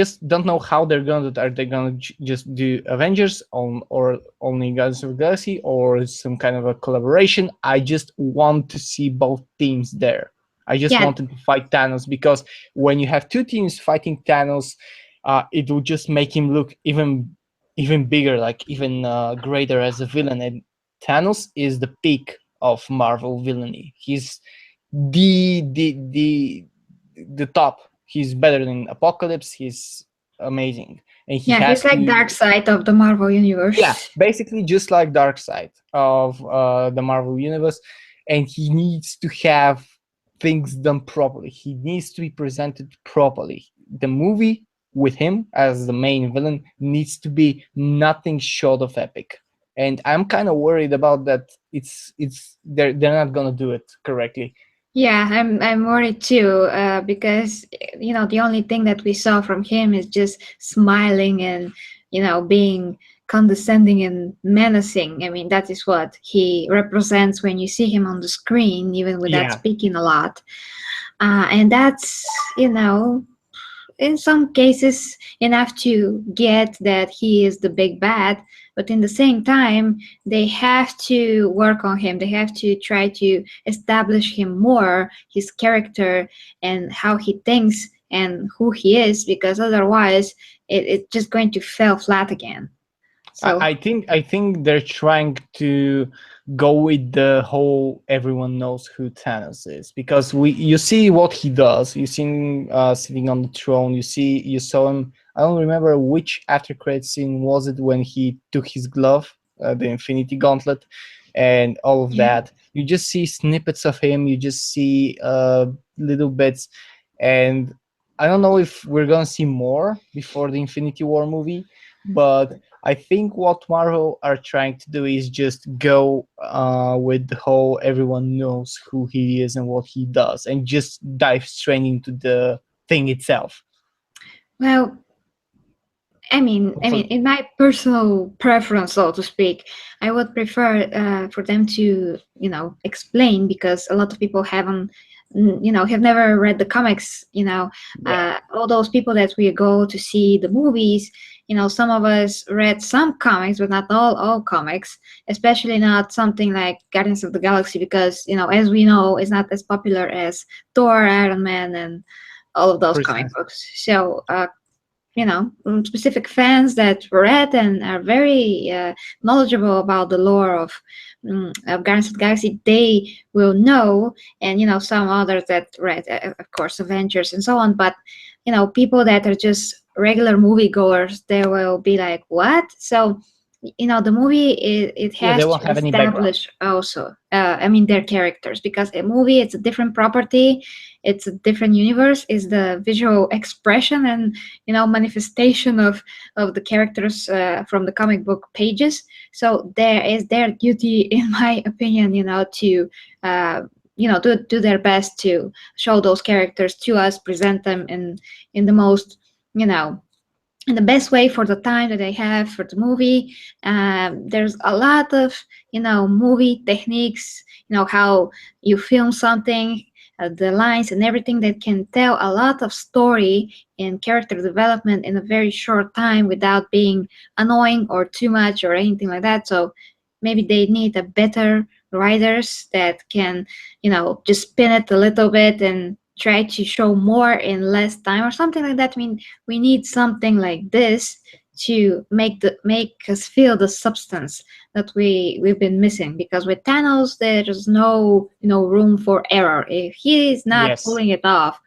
just don't know how they're gonna do. Are they gonna just do Avengers on, or only Guardians of the Galaxy, or some kind of a collaboration? I just want to see both teams there. I just Yeah. wanted to fight Thanos, because when you have two teams fighting Thanos, it will just make him look even bigger, like even greater as a villain. And Thanos is the peak of Marvel villainy. He's the the the the top. He's better than Apocalypse. He's amazing, and he Yeah, he's has like dark to. side of the Marvel Yeah, universe. basically just like Darkseid of the Marvel universe, and he needs to have things done properly. He needs to be presented properly. The movie with him as the main villain needs to be nothing short of epic, and I'm kind of worried about that. It's they're not gonna do it correctly. Yeah, I'm worried too, because the only thing that we saw from him is just smiling and being condescending and menacing. I mean, that is what he represents when you see him on the screen, even without Yeah, speaking a lot. And that's in some cases enough to get that he is the big bad, but in the same time they have to work on him. They have to try to establish him more, his character and how he thinks and who he is, because otherwise it's just going to fall flat again. So I think they're trying to go with the whole everyone knows who Thanos is, because you see what he does. You see him sitting on the throne. You saw him. I don't remember which after credit scene was it, when he took his glove, the Infinity Gauntlet, and all of yeah. that. You just see snippets of him. You just see little bits, and I don't know if we're gonna see more before the Infinity War movie, but I think what Marvel are trying to do is just go with the whole everyone knows who he is and what he does, and just dive straight into the thing itself. Well, I mean, in my personal preference, so to speak, I would prefer for them to, explain, because a lot of people haven't, have never read the comics. Yeah, All those people that we go to see the movies, some of us read some comics, but not all comics, especially not something like Guardians of the Galaxy, because, as we know, it's not as popular as Thor, Iron Man, and all of those comic precisely. books. So specific fans that read and are very knowledgeable about the lore of Guardians of the Galaxy, they will know, and some others that read, of course, Avengers and so on. But people that are just regular moviegoers, they will be like, "What?" So the movie it Yeah, they has won't to have any background. establish also their characters, because a movie, it's a different property, it's a different universe, is the visual expression and manifestation of the characters from the comic book pages. So there is their duty, in my opinion, to do their best to show those characters to us, present them in the most you know in the best way for the time that they have for the movie. There's a lot of movie techniques, how you film something, the lines and everything that can tell a lot of story and character development in a very short time without being annoying or too much or anything like that. So maybe they need a better writers that can just spin it a little bit and try to show more in less time or something like that. I mean, we need something like this to make us feel the substance that we've been missing, because with Thanos there's no room for error. If he is not Yes. pulling it off,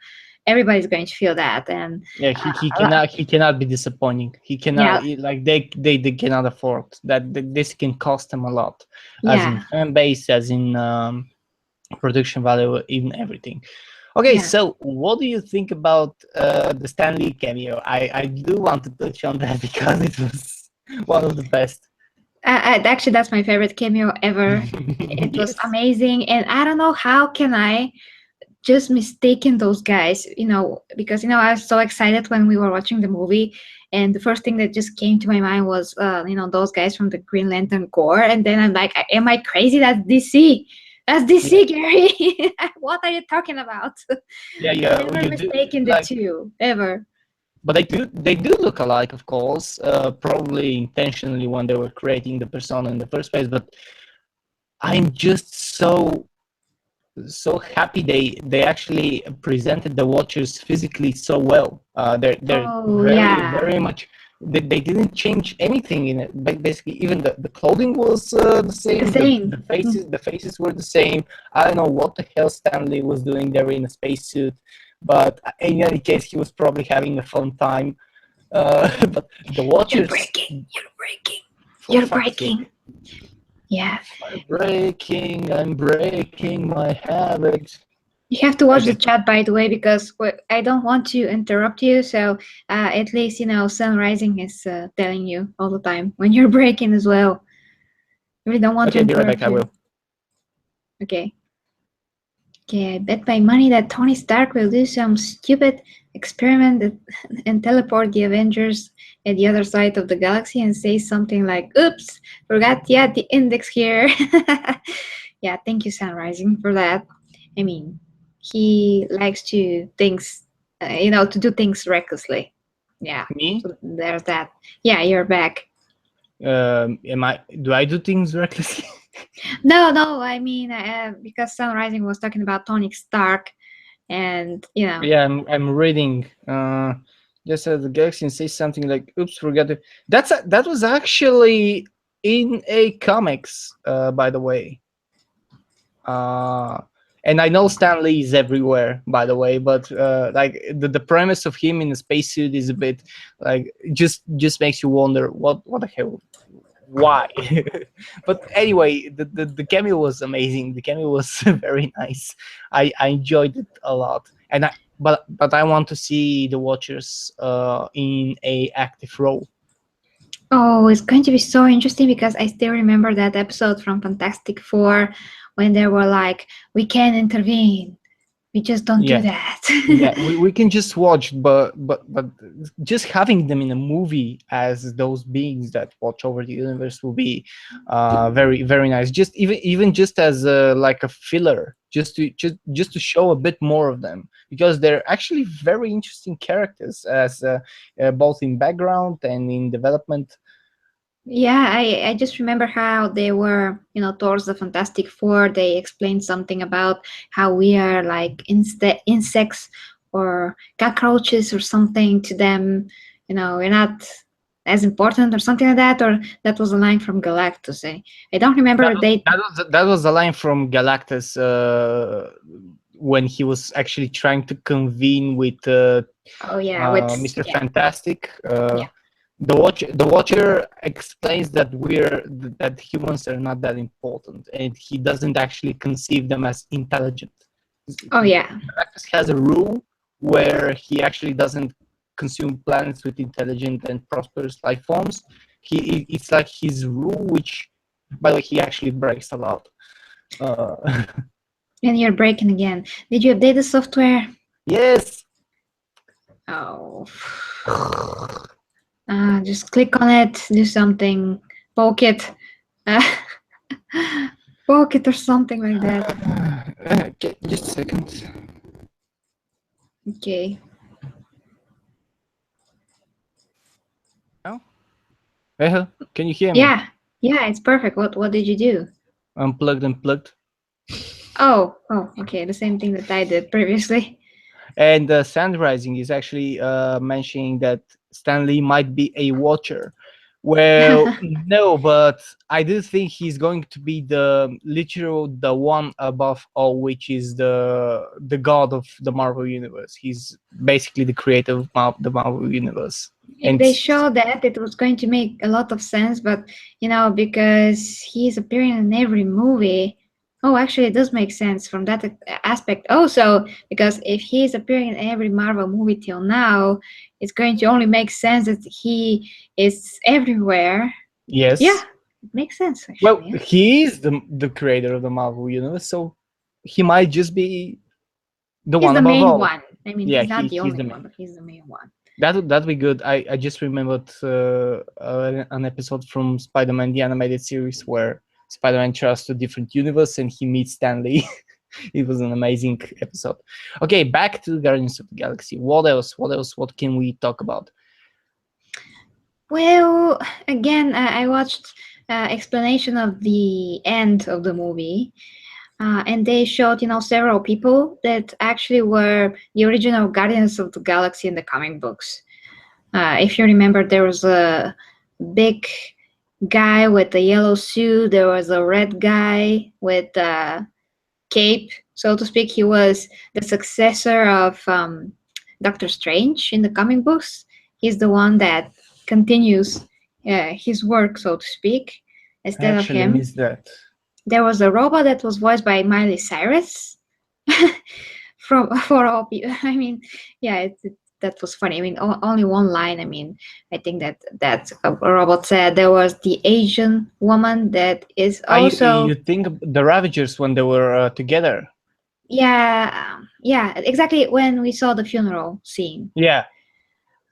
everybody's going to feel that. And Yeah, he uh, cannot be disappointing. He cannot yeah, like they cannot afford that. This can cost them a lot, as in yeah, fan base, as in production value, even everything. Okay, yeah. so what do you think about the Stanley cameo? I do want to touch on that because it was one of the best. Actually, that's my favorite cameo ever. It was Yes. amazing, and I don't know how can I just mistaken those guys, because I was so excited when we were watching the movie, and the first thing that just came to my mind was those guys from the Green Lantern Corps, and then I'm like, am I crazy? That's DC. That's Yeah, DC, Gary. What are you talking about? yeah, I yeah. never You do mistaken the like two ever. but they do look alike, of course, probably intentionally when they were creating the persona in the first place. But I'm just so happy they actually presented the Watchers physically so well. They're Oh very yeah, very much. They didn't change anything in it. But basically, even the clothing was the the same. The same. faces were the same. I don't know what the hell Stanley was doing there in a spacesuit, but in any case, he was probably having a fun time. But the You're Watchers, breaking. You're breaking. for You're fuck's sake, breaking. Yeah. I'm breaking my habit. You have to watch the Okay. chat, by the way, because I don't want to interrupt you. So at least, Sun Rising is telling you all the time when you're breaking as well. We don't want to Okay, be right back. interrupt I you. will. Okay. Okay, I bet my money that Tony Stark will do some stupid experiment and teleport the Avengers at the other side of the galaxy and say something like, oops, forgot to add the index here. Yeah, thank you, Sun Rising, for that. I mean, he likes to to do things recklessly. Yeah, Me? so there's that. Yeah, you're back. Do I do things recklessly? No, I mean, because Sun Rising was talking about Tony Stark, and Yeah, I'm reading. Just as the galaxy and say something like, "Oops, forgot it." That was actually in a comics, by the way. Uh, and I know Stan Lee is everywhere, by the way, but like the premise of him in a spacesuit is a bit like just makes you wonder what the hell, why. But anyway, the cameo was amazing. The cameo was very nice. I enjoyed it a lot, and but I want to see the Watchers in a active role. oh, it's going to be so interesting because I still remember that episode from Fantastic Four when they were like, "We can intervene. We just don't do Yeah. that." Yeah, we can just watch, but just having them in a movie as those beings that watch over the universe will be very very nice. Just even just as like a filler, just to show a bit more of them, because they're actually very interesting characters as both in background and in development. Yeah, I just remember how they were, towards the Fantastic Four, they explained something about how we are like insects or cockroaches or something to them. We're not as important or something like that, or that was a line from Galactus. I don't remember they. That was a line from Galactus when he was actually trying to convene with Oh yeah, with Mr. yeah, Fantastic. yeah. The Watcher explains that humans are not that important, and he doesn't actually conceive them as intelligent. Oh yeah. Galactus has a rule where he actually doesn't consume planets with intelligent and prosperous life forms. It's like his rule, which, by the way, he actually breaks a lot. And you're breaking again. Did you update the software? Yes. Oh. Just click on it, do something, poke it, uh, poke it or something like that. Okay, just a second. Okay. Now? Can you hear me? Yeah, it's perfect. What did you do? Unplugged and plugged. Oh, okay, the same thing that I did previously. And Sand Rising is actually mentioning that Stan Lee might be a watcher. Well, no, but I do think he's going to be the one above all, which is the god of the Marvel universe. He's basically the creator of the Marvel universe. If And they show that, it was going to make a lot of sense, but because he's appearing in every movie. Oh, actually, it does make sense from that aspect also, because if he's appearing in every Marvel movie till now, it's going to only make sense that he is everywhere. yes, Yeah, it makes sense well, actually. Yeah. he is the creator of the Marvel universe, so he might just be the He's one the above main all. one. I mean, Yeah, he's not the he's only the one, main. but he's the main one. That'd be good. I just remembered an episode from Spider-Man the animated series where Spider-Man travels to a different universe and he meets Stan Lee. It was an amazing episode. Okay, back to Guardians of the Galaxy. What else? What else? What can we talk about? Well, again, I watched explanation of the end of the movie, and they showed, several people that actually were the original Guardians of the Galaxy in the comic books. If you remember, there was a big guy with a yellow suit. There was a red guy with a cape, so to speak. He was the successor of Doctor Strange in the comic books. He's the one that continues his work, so to speak, I instead of actually him. missed that. There was a robot that was voiced by Miley Cyrus. From for all people, I mean, yeah, that was funny. I mean, only one line. I mean, I think that a robot said there was the Asian woman that is You also, think the Ravagers when they were together? yeah, exactly when we saw the funeral scene. Yeah.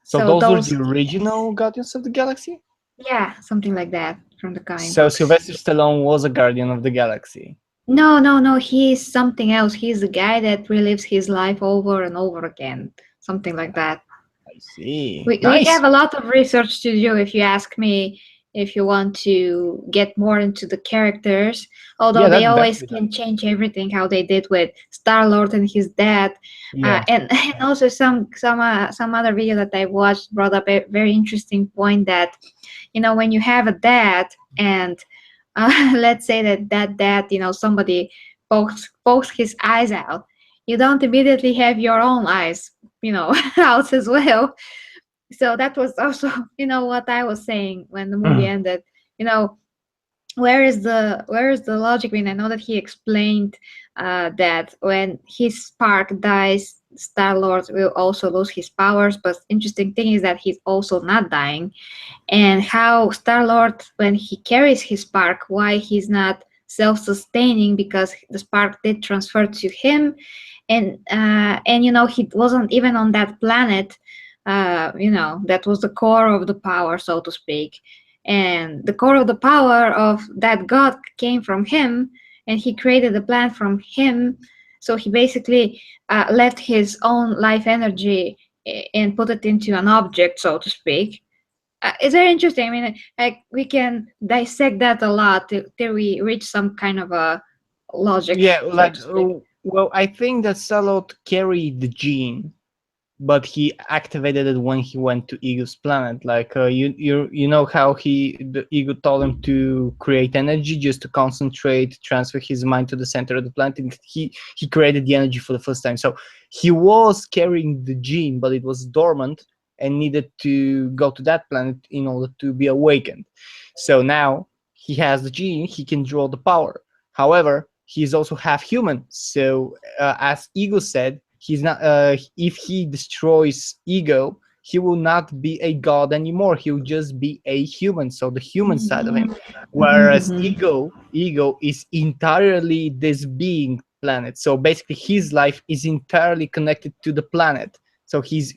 So So those were those, the original Guardians of the Galaxy? yeah, something like that from the comic So books. Sylvester Stallone was a Guardian of the Galaxy. No, no, no. He's something else. He's the guy that relives his life over and over again. Something like that. I see. We Nice. have a lot of research to do if you ask me, if you want to get more into the characters, although Yeah, they that always could be done. can change everything how they did with Star-Lord and his dad. Yeah. And also some other video that I watched brought up a very interesting point that, when you have a dad and let's say that dad, somebody pokes his eyes out, you don't immediately have your own eyes, out as well. So that was also, what I was saying when the movie Mm. ended. You know, where is the logic? I mean, I know that he explained that when his spark dies, Star Lord will also lose his powers. But interesting thing is that he's also not dying, and how Star Lord, when he carries his spark, why he's not self-sustaining, because the spark did transfer to him, and he wasn't even on that planet. That was the core of the power, so to speak, and the core of the power of that god came from him, and he created the planet from him. So he basically left his own life energy and put it into an object, so to speak. It's very interesting. I mean, like, we can dissect that a lot till we reach some kind of a logic, Yeah, so like, to speak. well, I think that Salot carried the gene, but he activated it when he went to Ego's planet. Like, you know how the Ego told him to create energy, just to concentrate, transfer his mind to the center of the planet, and he created the energy for the first time. So he was carrying the gene, but it was dormant and needed to go to that planet in order to be awakened. So now he has the gene, he can draw the power. However, he is also half human. So as Ego said, he's not. If he destroys Ego, he will not be a god anymore. He will just be a human. So the human side of him. Whereas Mhm. ego is entirely this being planet. So basically, his life is entirely connected to the planet. So he's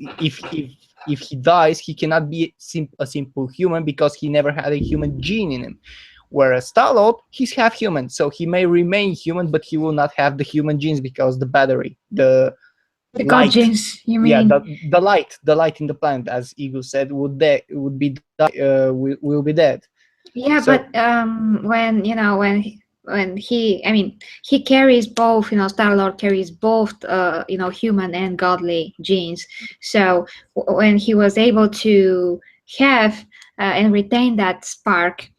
if he dies, he cannot be a simple human because he never had a human gene in him. Whereas Star-Lord, he's half human, so he may remain human, but he will not have the human genes because the battery, the The god light, genes, you yeah, mean? the light in the planet, as Ego said, would be will be dead. Yeah, So but I mean, he carries both. Star Lord carries both, human and godly genes. So when he was able to have and retain that spark,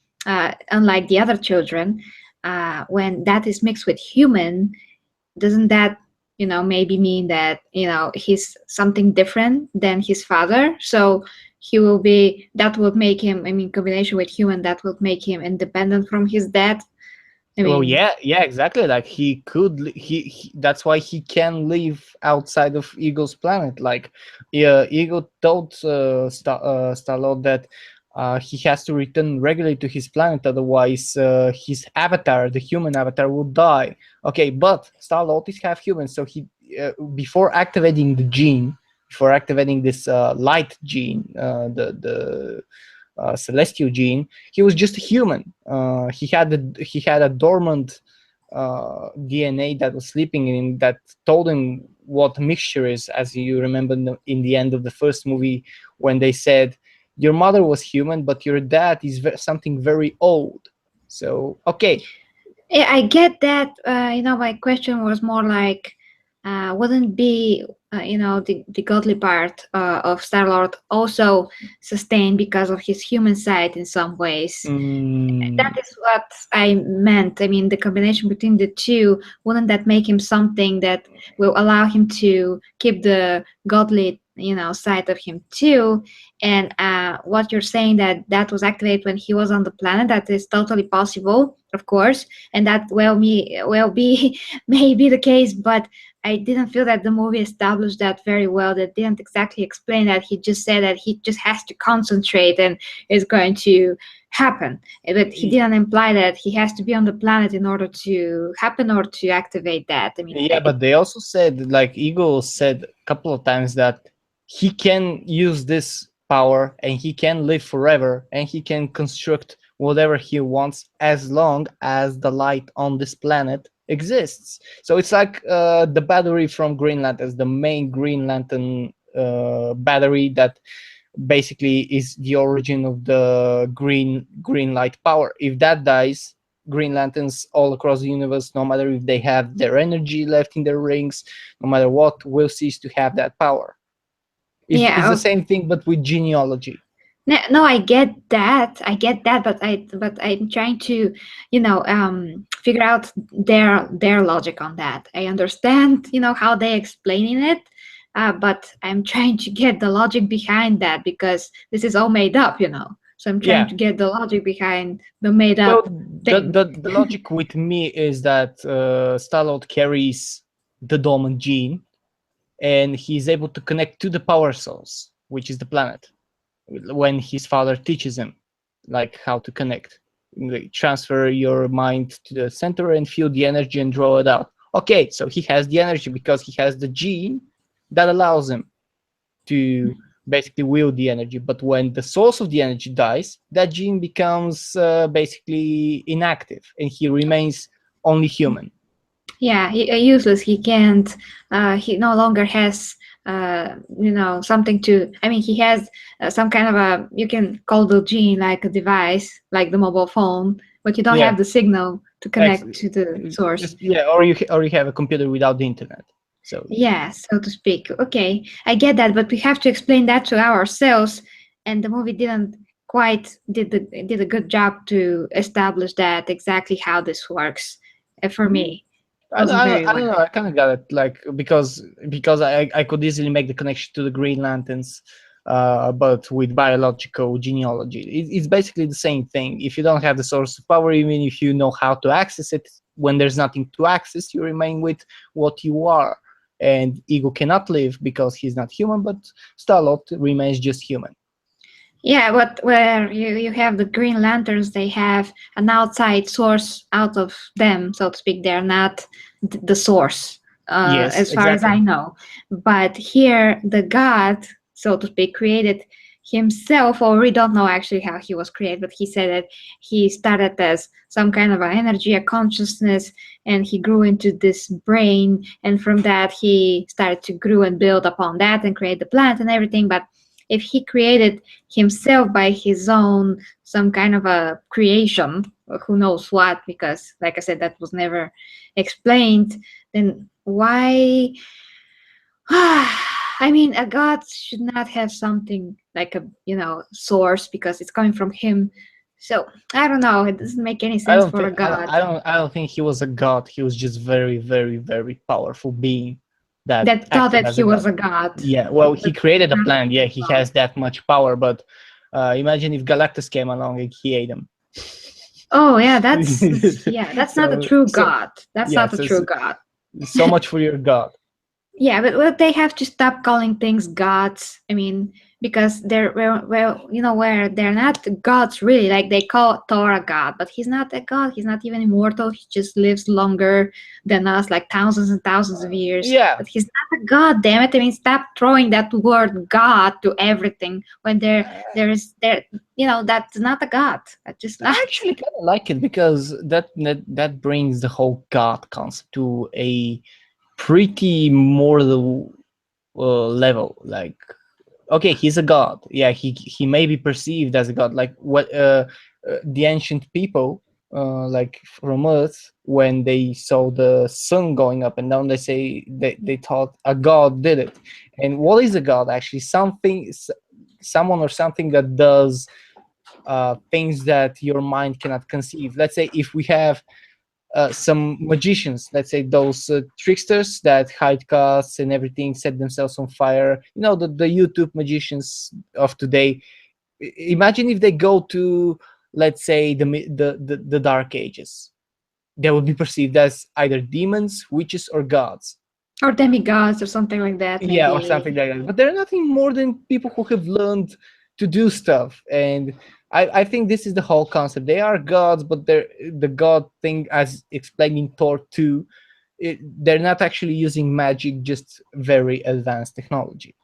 unlike the other children, when that is mixed with human, doesn't that maybe mean that he's something different than his father? So he will be, that would make him, I mean, combination with human, that would make him independent from his dad. I well, mean, yeah, exactly. Like he could, that's why he can live outside of Eagle's planet. Like, yeah, Eagle told Star-Lord that he has to return regularly to his planet, otherwise his avatar, the human avatar, will die. Okay, but Star-Lord is half human, so he before activating the gene, before activating this light gene, the celestial gene, he was just a human. He had a dormant DNA that was sleeping in him that told him what mixture is, as you remember in the end of the first movie when they said, your mother was human, but your dad is something very old. So, okay. Yeah, I get that. My question was more like, wouldn't be, the godly part of Star-Lord also sustained because of his human side in some ways? That Mm, is what I meant. I mean, the combination between the two, wouldn't that make him something that will allow him to keep the godly, side of him too? And what you're saying, that was activated when he was on the planet, that is totally possible, of course, and that will be may be the case, but I didn't feel that the movie established that very well. That didn't exactly explain that. He just said that he just has to concentrate and is going to happen. But he didn't imply that he has to be on the planet in order to happen or to activate that. I mean, yeah, but they also said, like Eagle said a couple of times, that he can use this power and he can live forever and he can construct whatever he wants as long as the light on this planet exists. So it's like the battery from Green Lantern, the main Green Lantern battery that basically is the origin of the green light power. If that dies, Green Lanterns all across the universe, no matter if they have their energy left in their rings, no matter what, will cease to have that power. It's the yeah. same thing, but with genealogy. No, I get that. I get that, but I'm trying to, figure out their logic on that. I understand, how they explaining it, but I'm trying to get the logic behind that because this is all made up. So I'm trying Yeah. to get the logic behind the made up Well, thing. the logic with me is that Star-Lord carries the dormant gene, and he's able to connect to the power source, which is the planet, when his father teaches him like how to connect. Like, transfer your mind to the center and feel the energy and draw it out. Okay, so he has the energy because he has the gene that allows him to basically wield the energy. But when the source of the energy dies, that gene becomes basically inactive and he remains only human. Yeah, useless. He can't. He no longer has. Something to. I mean, he has some kind of a. You can call the gene like a device, like the mobile phone, but you don't Yeah, have the signal to connect to the source. just yeah, or you have a computer without the internet. So Yeah, so to speak. Okay, I get that, but we have to explain that to ourselves, and the movie didn't quite did a good job to establish that exactly how this works. For me, wasn't very I don't well. know. I kind of got it, like because I could easily make the connection to the Green Lanterns, but with biological genealogy, it's basically the same thing. If you don't have the source of power, even if you know how to access it, when there's nothing to access, you remain with what you are. And Ego cannot live because he's not human, but Star-Lord remains just human. Yeah, but where you have the Green Lanterns, they have an outside source out of them, so to speak. They're not the source, Yes, as far as I exactly. know. But here, the God, so to speak, created himself, or we don't know actually how he was created, but he said that he started as some kind of an energy, a consciousness, and he grew into this brain, and from that he started to grow and build upon that and create the planet and everything. But if he created himself by his own some kind of a creation, who knows what, because like I said, that was never explained, then why I mean, a god should not have something like a source because it's coming from him. So I don't know, it doesn't make any sense for a god I don't think he was a god. He was just very, very, very powerful being that that thought acted that as he a god. was a god. Yeah, well, he But created a not planet. Yeah, he God. has that much power. But imagine if Galactus came along and he ate him. Oh yeah, that's not a so true so god. That's yeah, not a true god. so much for your god. Yeah, but they have to stop calling things gods. I mean, because they're well, where they're not gods really. Like they call Thor a god, but he's not a god. He's not even immortal. He just lives longer than us, like thousands and thousands of years. Yeah, But he's not a god. Damn it! I mean, stop throwing that word god to everything when there. That's not a god. That's just I not. actually kind of like it because that brings the whole god concept to a pretty mortal level. Like, okay, he's a god. Yeah, he may be perceived as a god. Like what the ancient people, like from Earth, when they saw the sun going up and down, they thought a god did it. And what is a god actually? Someone or something that does things that your mind cannot conceive. Let's say if we have some magicians, let's say those tricksters that hide cards and everything, set themselves on fire. The YouTube magicians of today. Imagine if they go to, let's say, the Dark Ages. They would be perceived as either demons, witches, or gods. Or demigods or something like that, Yeah, or maybe. something like that. But they're nothing more than people who have learned to do stuff. And I think this is the whole concept. They are gods, but the god thing, as explained in Thor 2, they're not actually using magic, just very advanced technology.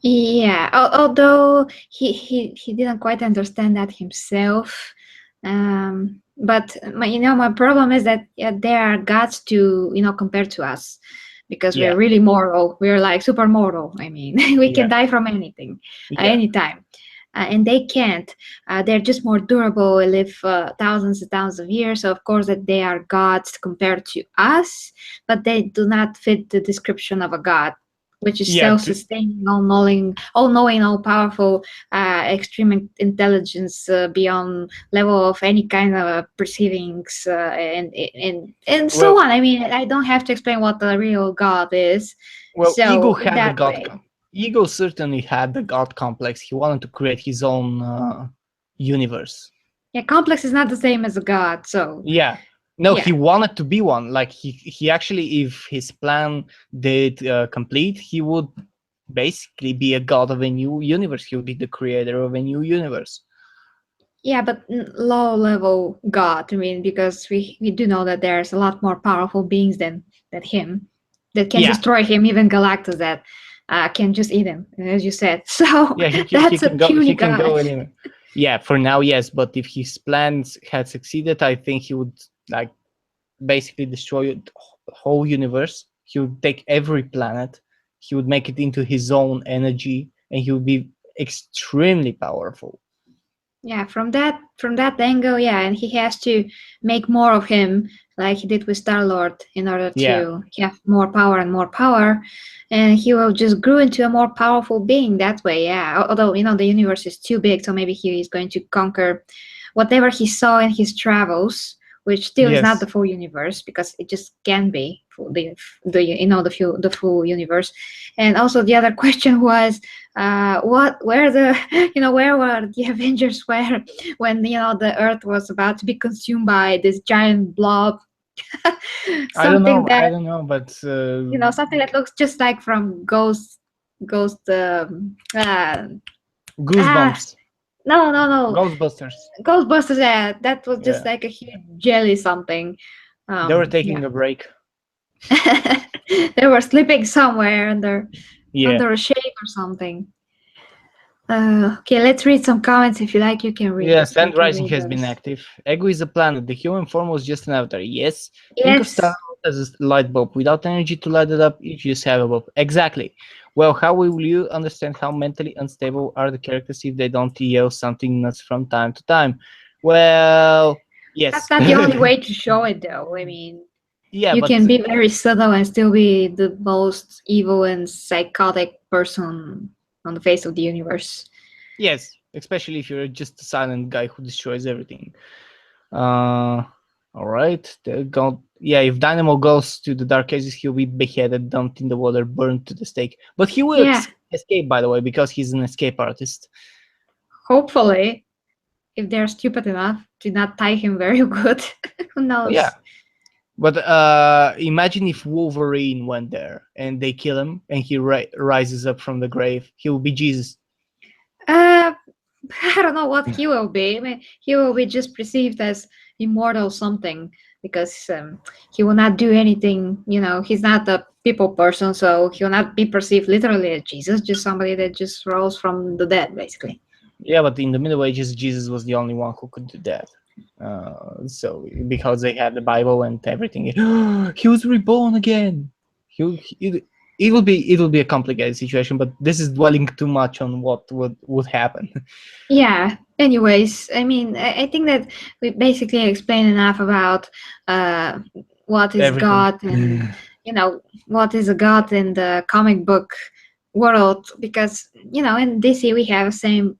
Yeah, although he didn't quite understand that himself. But my problem is that they are gods to compared to us, because we're Yeah, really mortal. We're like super mortal. I mean, we can yeah, die from anything, yeah. anytime. And they can't. They're just more durable. They live thousands and thousands of years. So of course that they are gods compared to us, but they do not fit the description of a god, which is Yeah, self-sustaining, all-knowing, all-powerful, extreme intelligence beyond level of any kind of perceivings, and so well, on. I mean, I don't have to explain what the real God is. Ego So in had the that god. way, Ego certainly had the god complex. He wanted to create his own universe. yeah, complex is not the same as a God. So Yeah. No, yeah, he wanted to be one. Like he actually, if his plan did complete, he would basically be a god of a new universe. He would be the creator of a new universe. yeah, but low-level God. I mean, because we do know that there's a lot more powerful beings than him that can Yeah, destroy him. Even Galactus that can just eat him, as you said. So yeah, he that's a can go. puny He can God. go anywhere. Yeah, for now, yes. But if his plans had succeeded, I think he would like basically destroy the whole universe. He would take every planet. He would make it into his own energy, and he would be extremely powerful. Yeah, from that angle, yeah, and he has to make more of him, like he did with Star Lord, in order Yeah. to have more power and more power, and he will just grow into a more powerful being that way. Yeah, although the universe is too big, so maybe he is going to conquer whatever he saw in his travels, which still is not the Yes. full universe, because it just can be the full universe. And also the other question was, where were the Avengers when the Earth was about to be consumed by this giant blob, I don't something know. I that don't know, but something that looks just like from Ghost. Ah, Goosebumps, no, no, no, Ghostbusters. Ghostbusters. Yeah, that was just Yeah, like a huge jelly something. they were Yeah. taking a break. They were sleeping somewhere under Yeah. under a shade or something. Okay, let's read some comments. If you like, you can read Yes, and you can Rising read has been those. active. Ego is a planet. The human form was just an avatar. Yes. Think of Star Yes, Wars as a light bulb. Without energy to light it up, you just have a bulb. Exactly. Well, how will you understand how mentally unstable are the characters if they don't yell something nuts from time to time? Well, that's yes. not the only way to show it, though. I mean, Yeah, you but can be very subtle and still be the most evil and psychotic person on the face of the universe. yes, especially if you're just a silent guy who destroys everything. Uh, all right. Yeah, if Dynamo goes to the Dark Ages, he'll be beheaded, dumped in the water, burned to the stake. But he will Yeah, escape, by the way, because he's an escape artist. hopefully, if they're stupid enough to not tie him very good, who Yeah. knows? But imagine if Wolverine went there and they kill him and he rises up from the grave. He will be Jesus. Uh, I don't know what he will be. I mean, he will be just perceived as immortal something because he will not do anything. He's not a people person, so he will not be perceived literally as Jesus, just somebody that just rose from the dead, basically. Yeah, but in the Middle Ages, Jesus was the only one who could do that. So because they had the Bible and everything, he was reborn again. He it will be a complicated situation, but this is dwelling too much on what would happen. Yeah. Anyways, I mean, I think that we basically explained enough about uh, what is Everything. God and what is a God in the comic book world because in DC we have the same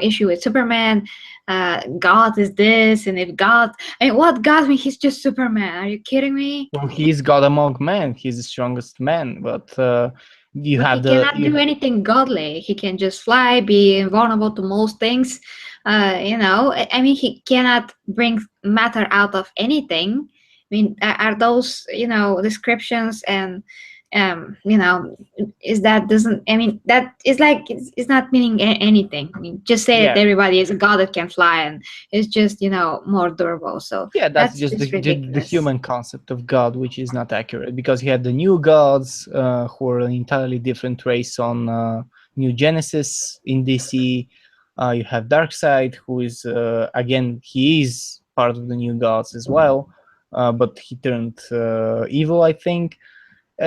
issue with Superman. God is this, and if God, I mean, what God? I mean, he's just Superman. Are you kidding me? Well, he's God among men. He's the strongest man, but you But have he cannot do you. anything godly. He can just fly, be invulnerable to most things. I mean, he cannot bring matter out of anything. I mean, are those descriptions and is that doesn't? I mean, that is like it's not meaning anything. I mean, just say that Yeah, everybody is a god that can fly and is just more durable. So yeah, that's that's just just the ridiculous. human concept of God, which is not accurate because you had the new gods who are an entirely different race on New Genesis in DC. You have Darkseid, who is again he is part of the new gods as well, but he turned evil, I think.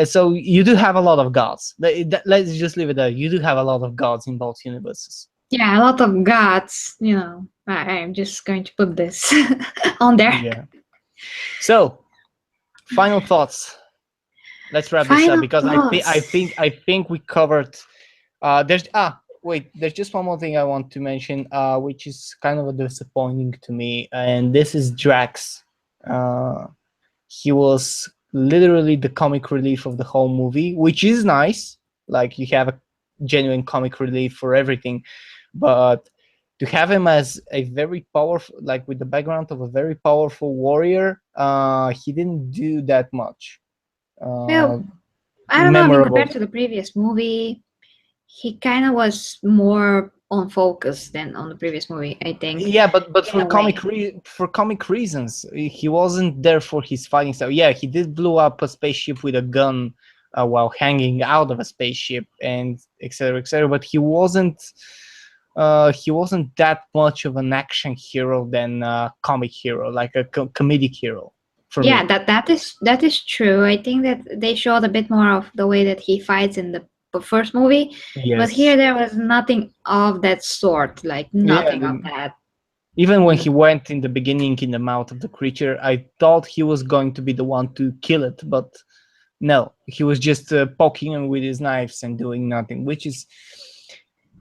So you do have a lot of gods. Let's just leave it there. You do have a lot of gods in both universes. Yeah, a lot of gods. I'm just going to put this on there. Yeah. So, final thoughts. Let's wrap this up Final because thoughts. I think we covered. There's wait. There's just one more thing I want to mention, which is kind of a disappointing to me, and this is Drax. Uh, he was literally the comic relief of the whole movie, which is nice. Like you have a genuine comic relief for everything, but to have him as a very powerful, like with the background of a very powerful warrior, he didn't do that much uh, Well, I don't know. I mean, memorable. compared to the previous movie, he kind of was more on focus than on the previous movie, I think, Yeah, but in for a way. for comic reasons, he wasn't there for his fighting style. Yeah, he did blow up a spaceship with a gun while hanging out of a spaceship and etc. etc. But he wasn't that much of an action hero than a comic hero, like a comedic hero for Yeah, me. that is true. I think that they showed a bit more of the way that he fights in the first movie, but here Yes. there was nothing of that sort, like Yeah. nothing of that. Even when Mm. he went in the beginning in the mouth of the creature, I thought he was going to be the one to kill it, but no, he was just poking him with his knives and doing nothing, which is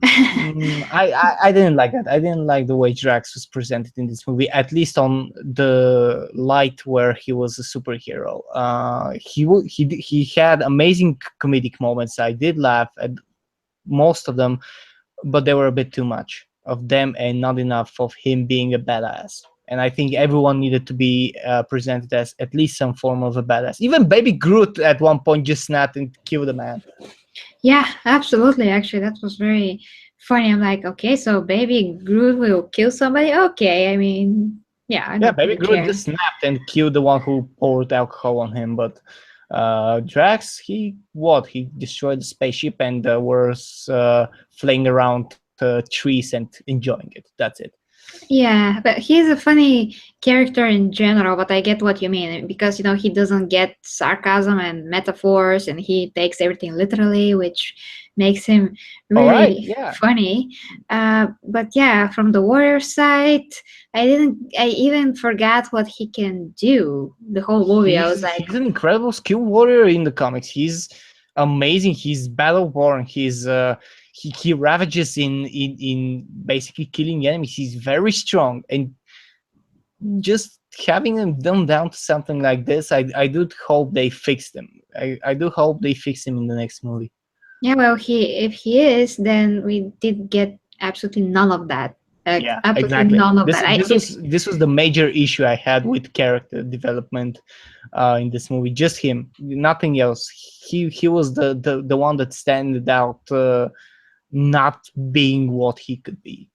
I didn't like that. I didn't like the way Drax was presented in this movie, at least on the light where he was a superhero. He had amazing comedic moments. I did laugh at most of them, but they were a bit too much of them and not enough of him being a badass. And I think everyone needed to be presented as at least some form of a badass. Even Baby Groot at one point just snapped and killed a man. Yeah, absolutely. Actually, that was very funny. I'm like, okay, so baby Groot will kill somebody. Okay, I mean, yeah, I Yeah, don't Baby really Groot care. just snapped and killed the one who poured alcohol on him. But Drax, he destroyed the spaceship and was flying around trees and enjoying it. That's it. Yeah, but he's a funny character in general, but I get what you mean because he doesn't get sarcasm and metaphors and he takes everything literally, which makes him All right, really yeah. funny. But yeah, from the warrior side, I even forgot what he can do. The whole movie, I was like, He's an incredible skill warrior in the comics. He's amazing. He's battle born. He ravages in basically killing enemies. He's very strong, and just having him dumbed down to something like this, I do hope they fix them. I do hope they fix him in the next movie. yeah, well, if he is, then we did get absolutely none of that. Like Yeah, absolutely exactly. none of This that. I this if was this was the major issue I had with character development in this movie. Just him, nothing else. He was the one that standed out not being what he could be.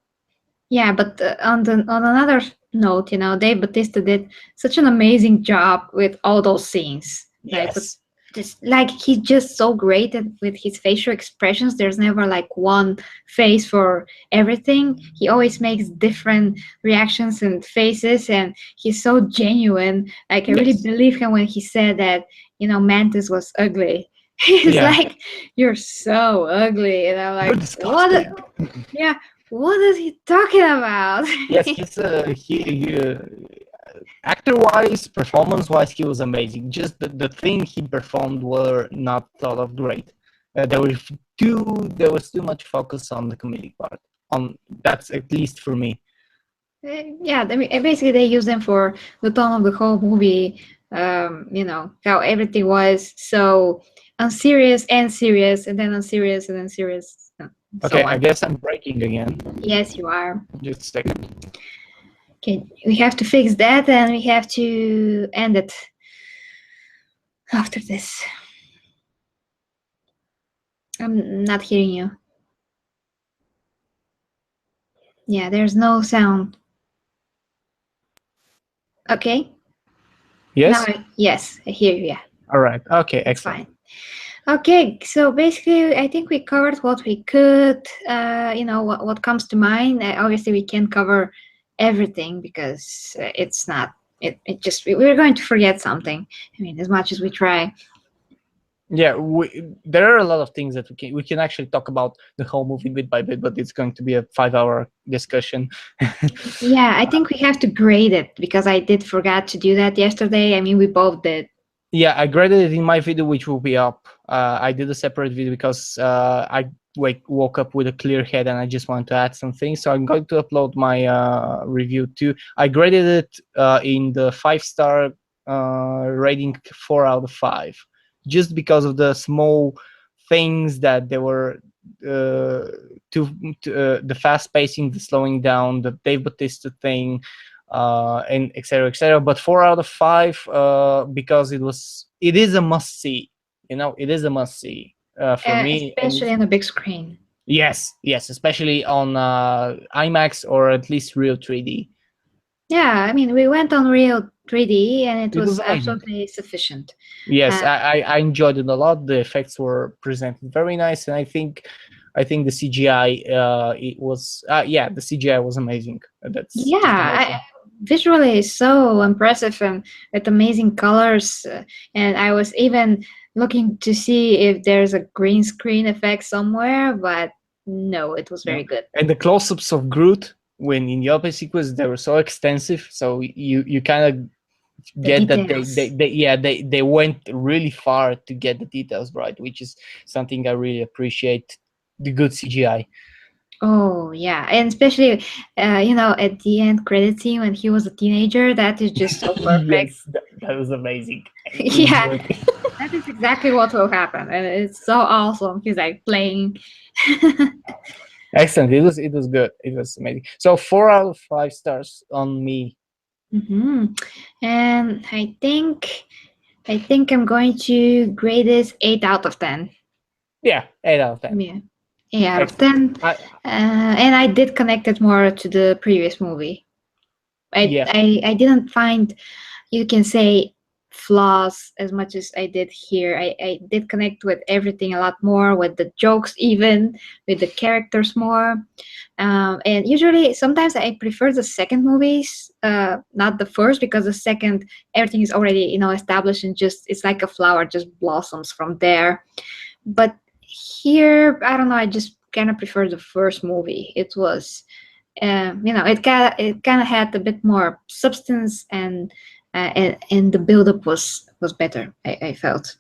Yeah, but on another note, Dave Bautista did such an amazing job with all those scenes. Like, but Yes. just like he's just so great with his facial expressions. There's never like one face for everything. He always makes different reactions and faces, and he's so genuine. Like I really Yes. believe him when he said that Mantis was ugly. He's Yeah. like, "You're so ugly," and I'm You're like, "What?" disgusting. Yeah, what is he talking about? Yes, actor-wise, performance-wise, he was amazing. Just the thing he performed were not thought of great. There was too much focus on the comedic part. That's at least for me. Yeah, I mean, basically they use them for the tone of the whole movie. How everything was so unserious and serious, and then unserious and then serious, and so Okay, I on. guess I'm breaking again. Yes, you are. Just a second. Okay, we have to fix that, and we have to end it after this. I'm not hearing you. Yeah, there's no sound. Okay. Yes? Yes, I hear you. Yeah, All right. Okay, it's excellent. fine. Okay, so basically, I think we covered what we could. What comes to mind. Obviously, we can't cover everything because it's not. It just we're going to forget something. I mean, as much as we try. Yeah, there are a lot of things that we can actually talk about the whole movie bit by bit, but it's going to be a 5-hour discussion. Yeah, I think we have to grade it because I did forget to do that yesterday. I mean, we both did. Yeah, I graded it in my video, which will be up. I did a separate video because I woke up with a clear head and I just wanted to add some things. So I'm going to upload my review too. I graded it in the 5-star rating, 4 out of 5, just because of the small things that they were the fast pacing, the slowing down, the Dave Bautista thing, and etc. etc. But 4 out of 5 because it is a must see. It is a must see for me. Especially on a big screen. Yes, especially on IMAX or at least real 3D. Yeah, I mean, we went on real 3D and it It was was amazing. absolutely sufficient. Yes, I enjoyed it a lot. The effects were presented very nice, and I think the CGI the CGI was amazing. That's just the main thing. Visually is so impressive and with amazing colors. And I was even looking to see if there's a green screen effect somewhere, but no, it was very good. And the close-ups of Groot when in the opening sequence, they were so extensive, so you kind of get that they went really far to get the details right, which is something I really appreciate, the good CGI. Oh yeah, and especially at the end credit scene when he was a teenager, that is just so perfect. Yes, that was amazing. Yeah, that is exactly what will happen, and it's so awesome. He's like playing. Excellent. It was good. It was amazing. So 4 out of 5 stars on me. And I think I'm going to grade this 8 out of 10. Yeah, 8 out of 10. Yeah, 8 out of Excellent. 10. And I did connect it more to the previous movie. I didn't find, you can say, flaws as much as I did here. I did connect with everything a lot more, with the jokes, even with the characters more. And usually, sometimes I prefer the second movies, not the first, because the second, everything is already established and just it's like a flower, just blossoms from there. But here, I don't know. I just kind of prefer the first movie. It was, it kind of had a bit more substance, and the build-up was better. I felt.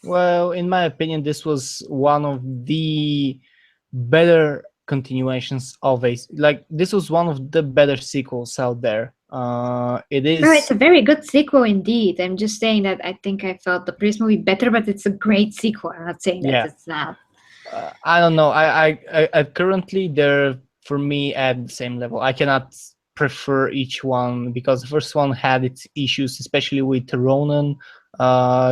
Well, in my opinion, this was one of the better continuations of this was one of the better sequels out there. It is. No, it's a very good sequel indeed. I'm just saying that I think I felt the previous movie better, but it's a great sequel. I'm not saying that it's not. I don't know. I currently they're for me at the same level. I cannot prefer each one because the first one had its issues, especially with Ronan.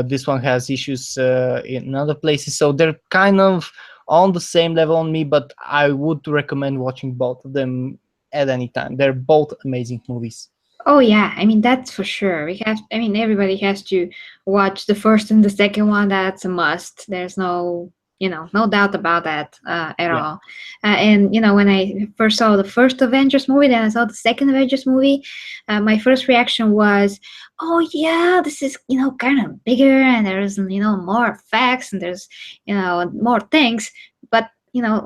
This one has issues in other places, so they're kind of on the same level on me, but I would recommend watching both of them at any time. They're both amazing movies. Oh yeah, I mean that's for sure. We have, I mean, everybody has to watch the first and the second one. That's a must. There's no, no doubt about that at Yeah. all. And when I first saw the first Avengers movie, then I saw the second Avengers movie. My first reaction was, "Oh yeah, this is kind of bigger, and there's more facts, and there's more things." But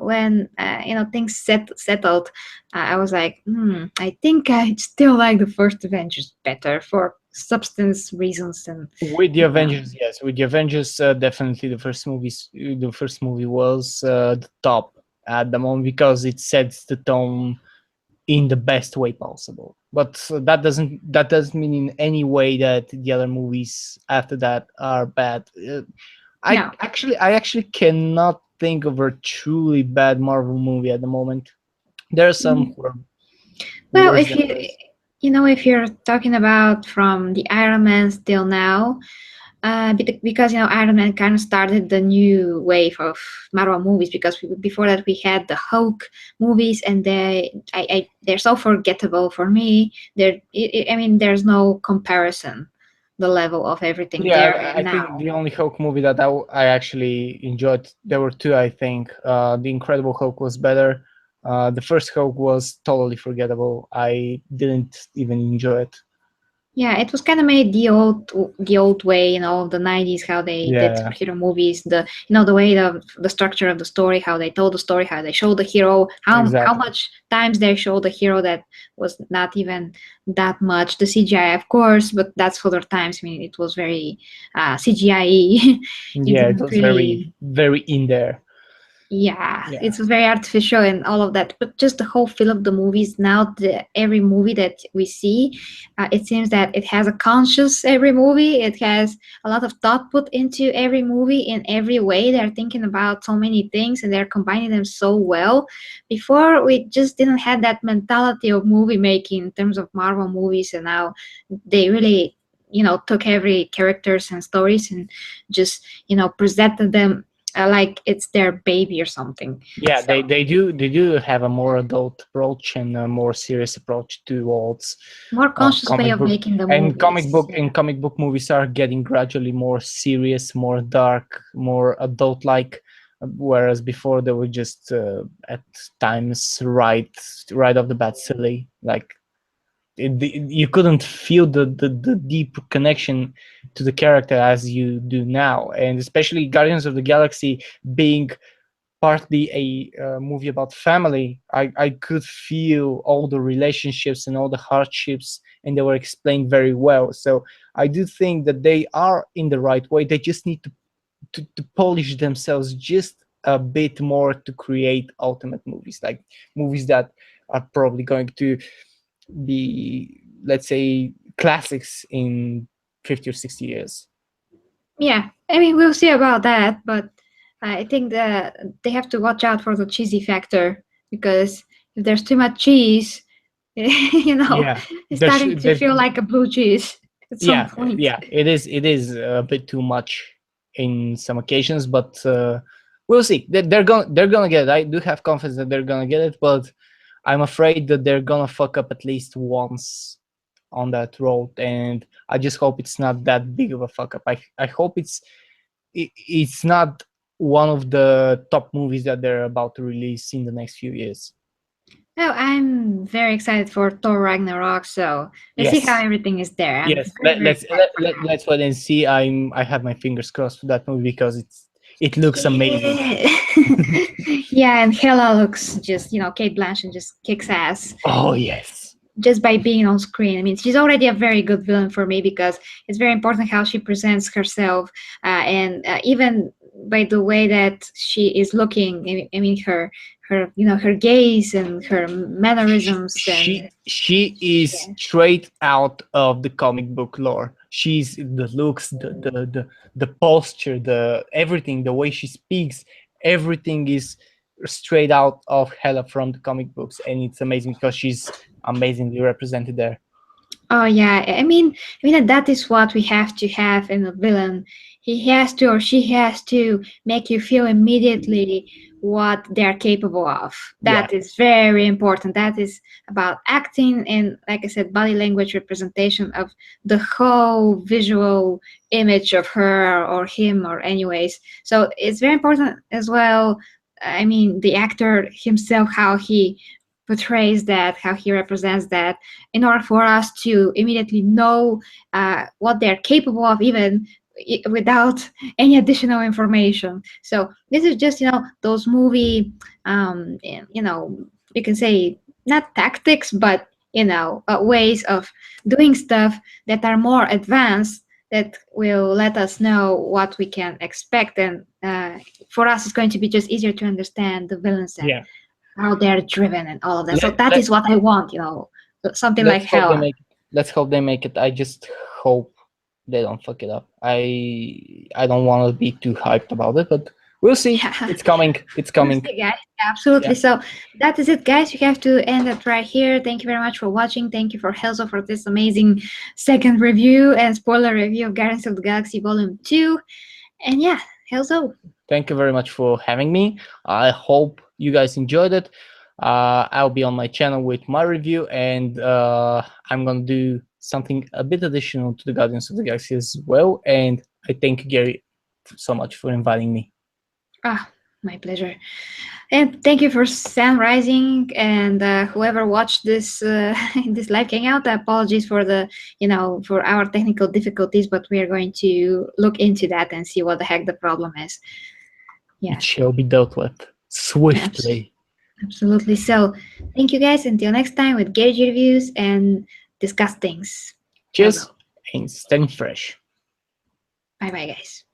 when things settled, I was like, I think I still like the first Avengers better for substance reasons and With the you know. Avengers, yes. With the Avengers, definitely the first movie was the top at the moment because it sets the tone in the best way possible. But that doesn't mean in any way that the other movies after that are bad. No. I actually cannot think of a truly bad Marvel movie at the moment. There are some Mm, who are Well, worse if than others. if you're talking about from the Iron Man till now, because Iron Man kind of started the new wave of Marvel movies because before that we had the Hulk movies and they're so forgettable for me. I mean, there's no comparison. The level of everything Yeah, there and I think now. the only Hulk movie that I actually enjoyed, there were two, I think. The Incredible Hulk was better. The first Hulk was totally forgettable. I didn't even enjoy it. Yeah, it was kind of made the old way, of the 90s, how they did Yeah, superhero movies, the way the structure of the story, how they told the story, how they showed the hero, how exactly. much times they showed the hero that was not even that much. The CGI, of course, but that's for their times. I mean, it was very CGI. You Yeah, it didn't was very, really. very in there. Yeah, Yeah. it was very artificial and all of that. But just the whole feel of the movies now, every movie that we see, it seems that it has a conscious every movie. It has a lot of thought put into every movie in every way. They're thinking about so many things and they're combining them so well. Before, we just didn't have that mentality of movie making in terms of Marvel movies, and now they really took every characters and stories and just presented them like it's their baby or something. Yeah, So they do have a more adult approach and a more serious approach towards more conscious way comic of book, making the and movies. Yeah. comic book movies are getting gradually more serious, more dark, more adult like, whereas before they were just at times right off the bat silly, like you couldn't feel the deep connection to the character as you do now, and especially Guardians of the Galaxy being partly a movie about family. I could feel all the relationships and all the hardships, and they were explained very well. So I do think that they are in the right way. They just need to polish themselves just a bit more to create ultimate movies, like movies that are probably going to be, let's say, classics in 50 or 60 years. Yeah, I mean, we'll see about that, but I think that they have to watch out for the cheesy factor because if there's too much cheese, Yeah, it's there's starting to there, feel like a blue cheese at some yeah, point. yeah, it is a bit too much in some occasions, but we'll see. They're gonna get it. I do have confidence that they're gonna get it, but I'm afraid that they're gonna fuck up at least once on that road, and I just hope it's not that big of a fuck up. I hope it's not one of the top movies that they're about to release in the next few years. Oh, I'm very excited for Thor Ragnarok, so let's see how Yes, everything is there. I'm yes. very, very excited for Let's wait and see. I have my fingers crossed for that movie because it looks amazing. that. Yeah. Yeah, and Hela looks just, Kate Blanchett just kicks ass Oh yes. just by being on screen. I mean, she's already a very good villain for me because it's very important how she presents herself, and even by the way that she is looking. I mean, her gaze and her mannerisms and She is yeah. straight out of the comic book lore. She's the looks, the posture, the everything, the way she speaks, everything is straight out of Hela from the comic books, and it's amazing because she's amazingly represented there. Oh yeah, I mean that is what we have to have in a villain. He has to or she has to make you feel immediately what they're capable of. Yeah, That is very important. That is about acting and, like I said, body language representation of the whole visual image of her or him or anyways. So it's very important as well. I mean, the actor himself, how he portrays that, how he represents that in order for us to immediately know what they're capable of, even without any additional information. So this is just, those movie, you can say not tactics, but ways of doing stuff that are more advanced that will let us know what we can expect, and for us it's going to be just easier to understand the villains and yeah. how they're driven and all of that. So Let, that let, is what I want, something like let's hope they hell. make it. Let's hope they make it. I just hope they don't fuck it up. I don't want to be too hyped about it, but we'll see. Yeah. It's coming. It's We'll coming. see, guys. Absolutely. Yeah. So that is it, guys. We have to end it right here. Thank you very much for watching. Thank you for Helzo for this amazing second review and spoiler review of Guardians of the Galaxy Volume 2. And yeah, Helzo. Thank you very much for having me. I hope you guys enjoyed it. I'll be on my channel with my review, and I'm gonna do something a bit additional to the Guardians of the Galaxy as well. And I thank you, Gary, so much for inviting me. My pleasure. And thank you for Sam Rising and whoever watched this this live hangout. Apologies for for our technical difficulties, but we are going to look into that and see what the heck the problem is. Yeah, It shall be dealt with swiftly. absolutely. So thank you guys. Until next time with Gauge reviews and discuss things. Cheers and stay fresh. Bye bye, guys.